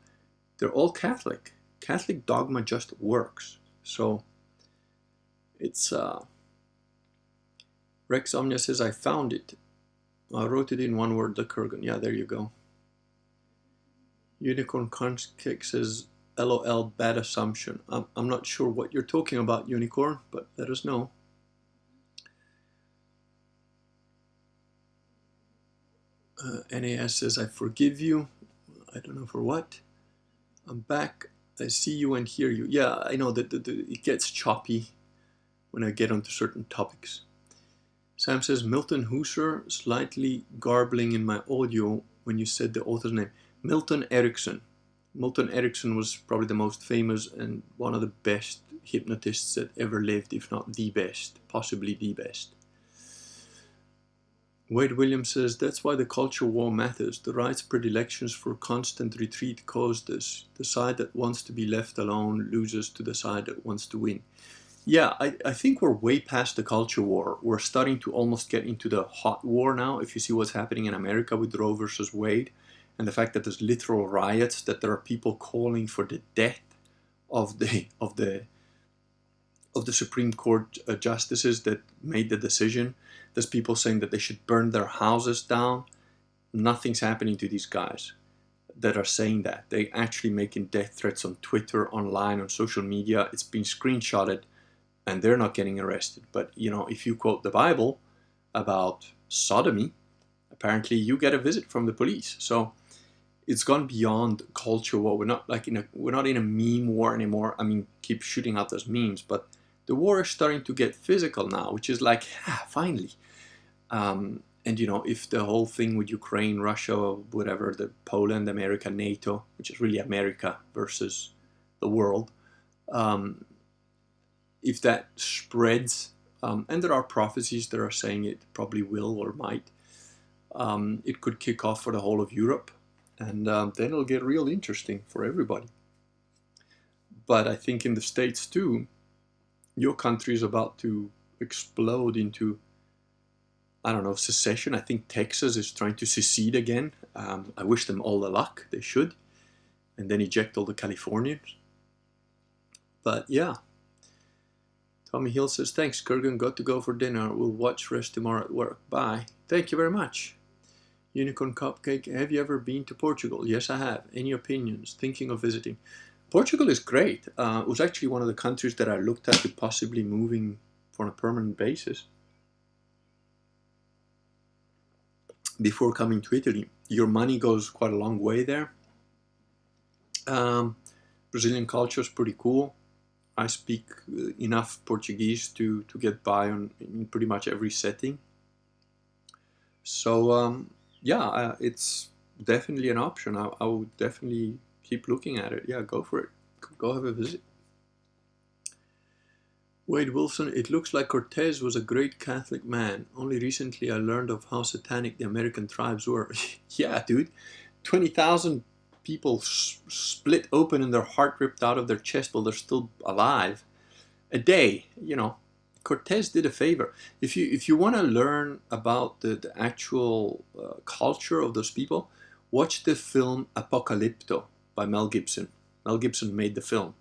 They're all Catholic. Catholic dogma just works. So it's Rex Omnia says, I found it. I wrote it in one word, the Kurgan. Yeah, there you go. Unicorn Cake says, LOL, bad assumption. I'm not sure what you're talking about, Unicorn, but let us know. NAS says, I forgive you. I don't know for what. I'm back. I see you and hear you. Yeah, I know that it gets choppy when I get onto certain topics. Sam says, Milton Husser, slightly garbling in my audio when you said the author's name. Milton Erickson. Milton Erickson was probably the most famous and one of the best hypnotists that ever lived, if not the best, possibly the best. Wade Williams says, that's why the culture war matters. The right's predilections for constant retreat cause this. The side that wants to be left alone loses to the side that wants to win. Yeah, I think we're way past the culture war. We're starting to almost get into the hot war now. If you see what's happening in America with Roe versus Wade, and the fact that there's literal riots, that there are people calling for the death of the Supreme Court justices that made the decision. There's people saying that they should burn their houses down. Nothing's happening to these guys that are saying that. They actually making death threats on Twitter, online, on social media. It's been screenshotted, and they're not getting arrested. But you know, if you quote the Bible about sodomy, apparently you get a visit from the police. So it's gone beyond culture war. We're not in a meme war anymore. I mean, keep shooting out those memes, but the war is starting to get physical now, which is like, finally. And you know, if the whole thing with Ukraine, Russia, whatever, the Poland, America, NATO, which is really America versus the world, if that spreads, and there are prophecies that are saying it probably will or might, it could kick off for the whole of Europe, and then it'll get real interesting for everybody. But I think in the States too, your country is about to explode into, I don't know, secession. I think Texas is trying to secede again. I wish them all the luck. They should. And then eject all the Californians. But yeah. Tommy Hill says, thanks, Kurgan. Got to go for dinner. We'll watch rest tomorrow at work. Bye. Thank you very much. Unicorn Cupcake, have you ever been to Portugal? Yes, I have. Any opinions? Thinking of visiting. Portugal is great. It was actually one of the countries that I looked at to possibly moving on a permanent basis before coming to Italy. Your money goes quite a long way there. Brazilian culture is pretty cool. I speak enough Portuguese to get by in pretty much every setting. So yeah, it's definitely an option. I would definitely keep looking at it. Yeah, go for it. Go have a visit. Wade Wilson, it looks like Cortez was a great Catholic man. Only recently I learned of how satanic the American tribes were. Yeah, dude. 20,000 people split open and their heart ripped out of their chest while they're still alive. A day, you know. Cortez did a favor. If you want to learn about the actual culture of those people, watch the film Apocalypto by Mel Gibson. Mel Gibson made the film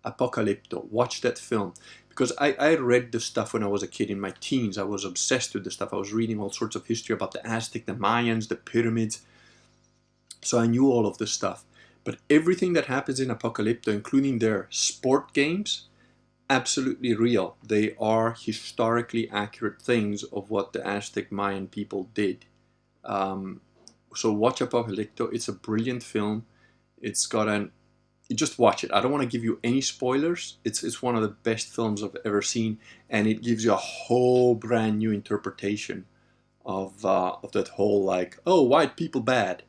Apocalypto. Watch that film. Because I read the stuff when I was a kid in my teens. I was obsessed with the stuff. I was reading all sorts of history about the Aztec, the Mayans, the pyramids. So I knew all of this stuff. But everything that happens in Apocalypto, including their sport games, absolutely real. They are historically accurate things of what the Aztec Mayan people did. So watch Apocalypto. It's a brilliant film. It's got just watch it. I don't want to give you any spoilers. It's one of the best films I've ever seen, and it gives you a whole brand new interpretation of that whole like, oh, white people bad.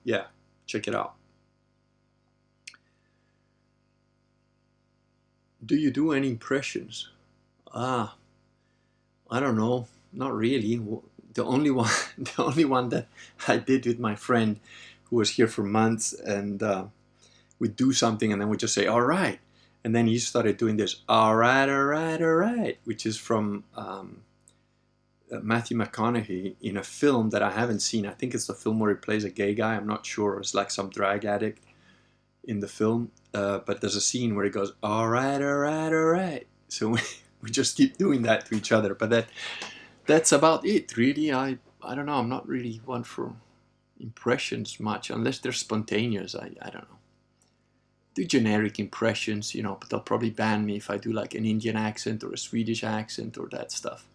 Yeah, check it out. Do you do any impressions? I don't know. Not really. The only one that I did with my friend who was here for months, and we'd do something and then we'd just say, all right. And then he started doing this, all right, all right, all right, which is from Matthew McConaughey in a film that I haven't seen. I think it's the film where he plays a gay guy. I'm not sure. It's like some drag addict in the film. But there's a scene where he goes, all right, all right, all right. So we just keep doing that to each other. But that's about it, really. I don't know. I'm not really one for impressions much, unless they're spontaneous. I don't know. Do generic impressions, but they'll probably ban me if I do like an Indian accent or a Swedish accent or that stuff.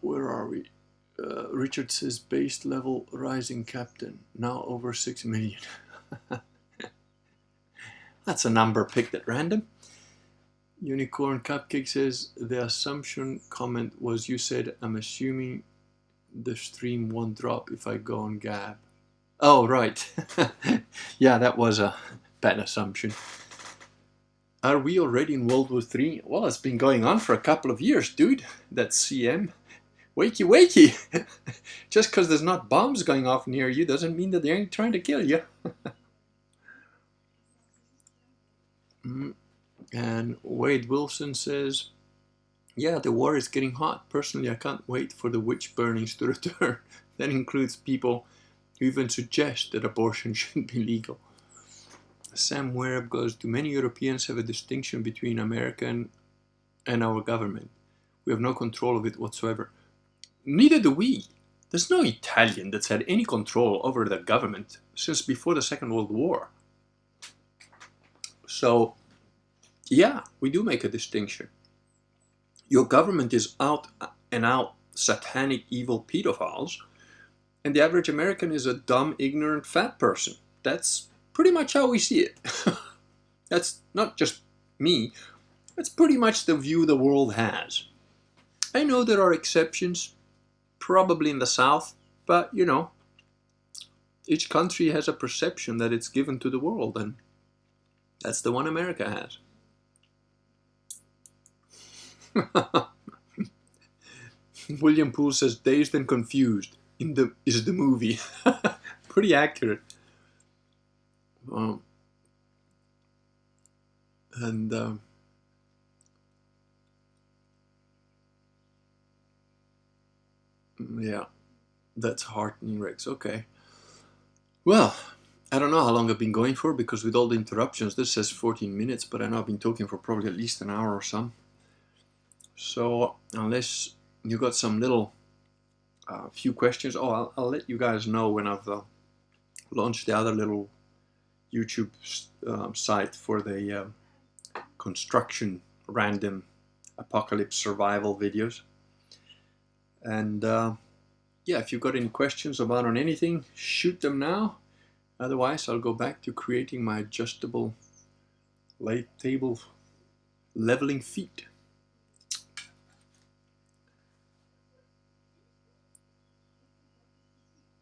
Where are we? Richard says base level rising captain, now over 6 million. That's a number picked at random. Unicorn Cupcake says the assumption comment was you said I'm assuming the stream won't drop if I go on Gab. Oh, right. Yeah, that was a bad assumption. Are we already in World War III? Well, it's been going on for a couple of years, dude. That's CM. Wakey, wakey! Just because there's not bombs going off near you doesn't mean that they ain't trying to kill you. And Wade Wilson says, yeah, the war is getting hot. Personally, I can't wait for the witch burnings to return. That includes people who even suggest that abortion shouldn't be legal. Sam Wereb goes, do many Europeans have a distinction between America and our government? We have no control of it whatsoever. Neither do we. There's no Italian that's had any control over the government since before the Second World War. So, yeah, we do make a distinction. Your government is out and out satanic evil pedophiles, and the average American is a dumb, ignorant, fat person. That's pretty much how we see it. That's not just me. That's pretty much the view the world has. I know there are exceptions, probably in the South, but you know, each country has a perception that it's given to the world, and that's the one America has. William Poole says, Dazed and Confused is the movie. Pretty accurate. Yeah, that's heartening, Rex. Okay. Well, I don't know how long I've been going for, because with all the interruptions, this says 14 minutes, but I know I've been talking for probably at least an hour or some. So, unless you got some little few questions, I'll let you guys know when I've launched the other little YouTube site for the construction random apocalypse survival videos. And yeah, if you've got any questions about on anything, shoot them now. Otherwise, I'll go back to creating my adjustable light table leveling feet.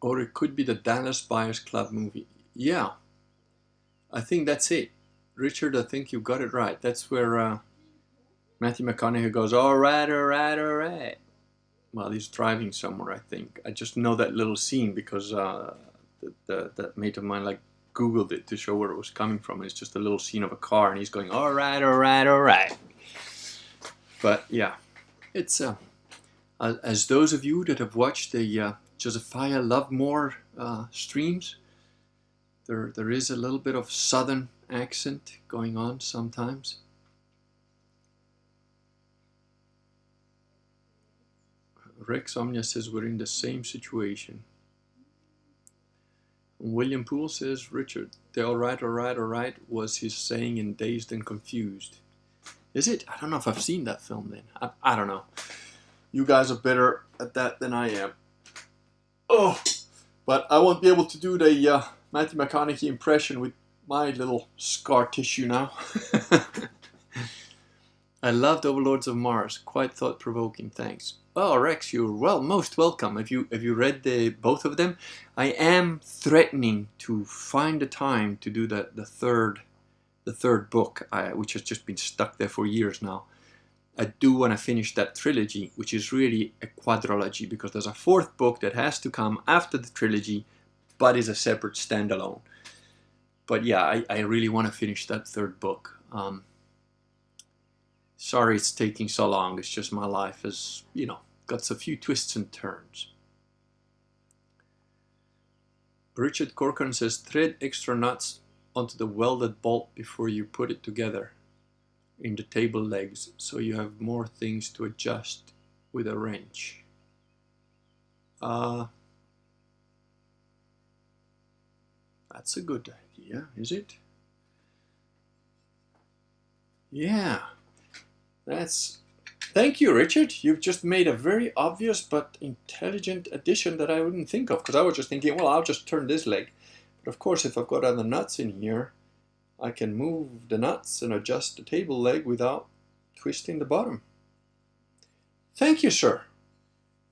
Or it could be the Dallas Buyers Club movie. Yeah, I think that's it. Richard, I think you got it right. That's where Matthew McConaughey goes, all right, all right, all right. Well, he's driving somewhere, I think. I just know that little scene because that mate of mine like Googled it to show where it was coming from. It's just a little scene of a car, and he's going, all right, all right, all right. But yeah, it's as those of you that have watched the Josiah Lovemore streams, there is a little bit of southern accent going on sometimes. Rex Omnia says we're in the same situation. And William Poole says, Richard, the all right was his saying in Dazed and Confused. Is it? I don't know if I've seen that film then. I don't know. You guys are better at that than I am. Oh, but I won't be able to do the Matthew McConaughey impression with my little scar tissue now. I loved Overlords of Mars. Quite thought-provoking. Thanks. Oh, Rex, you're most welcome. Have you read both of them? I am threatening to find the time to do the third book, which has just been stuck there for years now. I do want to finish that trilogy, which is really a quadrilogy, because there's a fourth book that has to come after the trilogy, but is a separate standalone. But yeah, I really want to finish that third book. Sorry it's taking so long. It's just my life has, got a few twists and turns. Richard Corcoran says, thread extra nuts onto the welded bolt before you put it together in the table legs, so you have more things to adjust with a wrench. That's a good idea, is it? Yeah. Thank you, Richard. You've just made a very obvious but intelligent addition that I wouldn't think of, because I was just thinking, well, I'll just turn this leg. But of course, if I've got other nuts in here, I can move the nuts and adjust the table leg without twisting the bottom. Thank you, sir.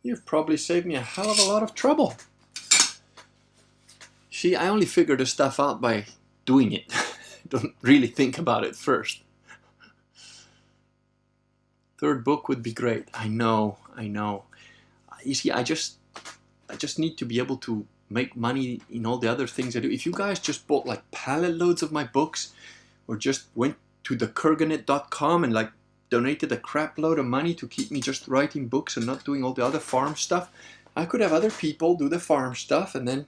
You've probably saved me a hell of a lot of trouble. See, I only figure this stuff out by doing it. Don't really think about it first. Third book would be great. I know. You see, I just need to be able to make money in all the other things I do. If you guys just bought like pallet loads of my books, or just went to thekurganet.com and like donated a crap load of money to keep me just writing books and not doing all the other farm stuff, I could have other people do the farm stuff, and then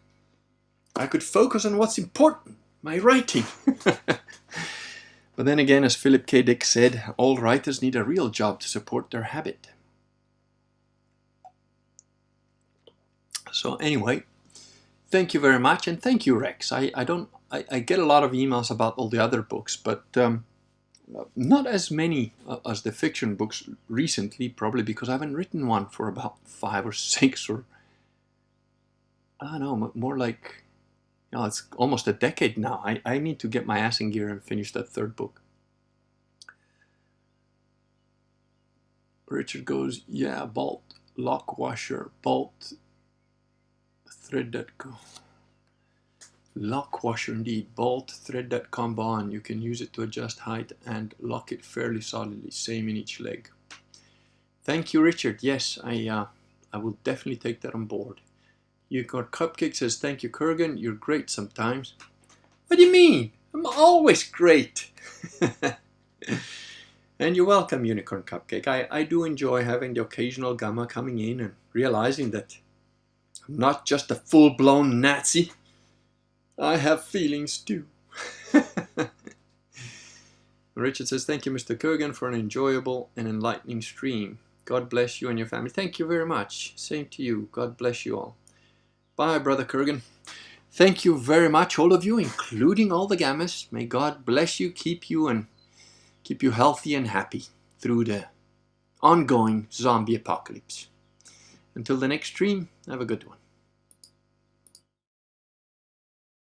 I could focus on what's important, my writing. But then again, as Philip K. Dick said, all writers need a real job to support their habit. So anyway, thank you very much, and thank you, Rex. I get a lot of emails about all the other books, but not as many as the fiction books recently, probably because I haven't written one for about 5 or 6, or I don't know, more like, you know, it's almost a decade now. I need to get my ass in gear and finish that third book. Richard goes, yeah, bolt, lock washer, bolt, thread that go. Lock washer indeed, bolt, thread that combo on. You can use it to adjust height and lock it fairly solidly, same in each leg. Thank you, Richard. Yes, I will definitely take that on board. Unicorn Cupcake says, thank you, Kurgan. You're great sometimes. What do you mean? I'm always great. And you're welcome, Unicorn Cupcake. I do enjoy having the occasional gamma coming in and realizing that I'm not just a full-blown Nazi. I have feelings too. Richard says, thank you, Mr. Kurgan, for an enjoyable and enlightening stream. God bless you and your family. Thank you very much. Same to you. God bless you all. Bye, Brother Kurgan. Thank you very much, all of you, including all the gammas. May God bless you, keep you healthy and happy through the ongoing zombie apocalypse. Until the next stream, have a good one.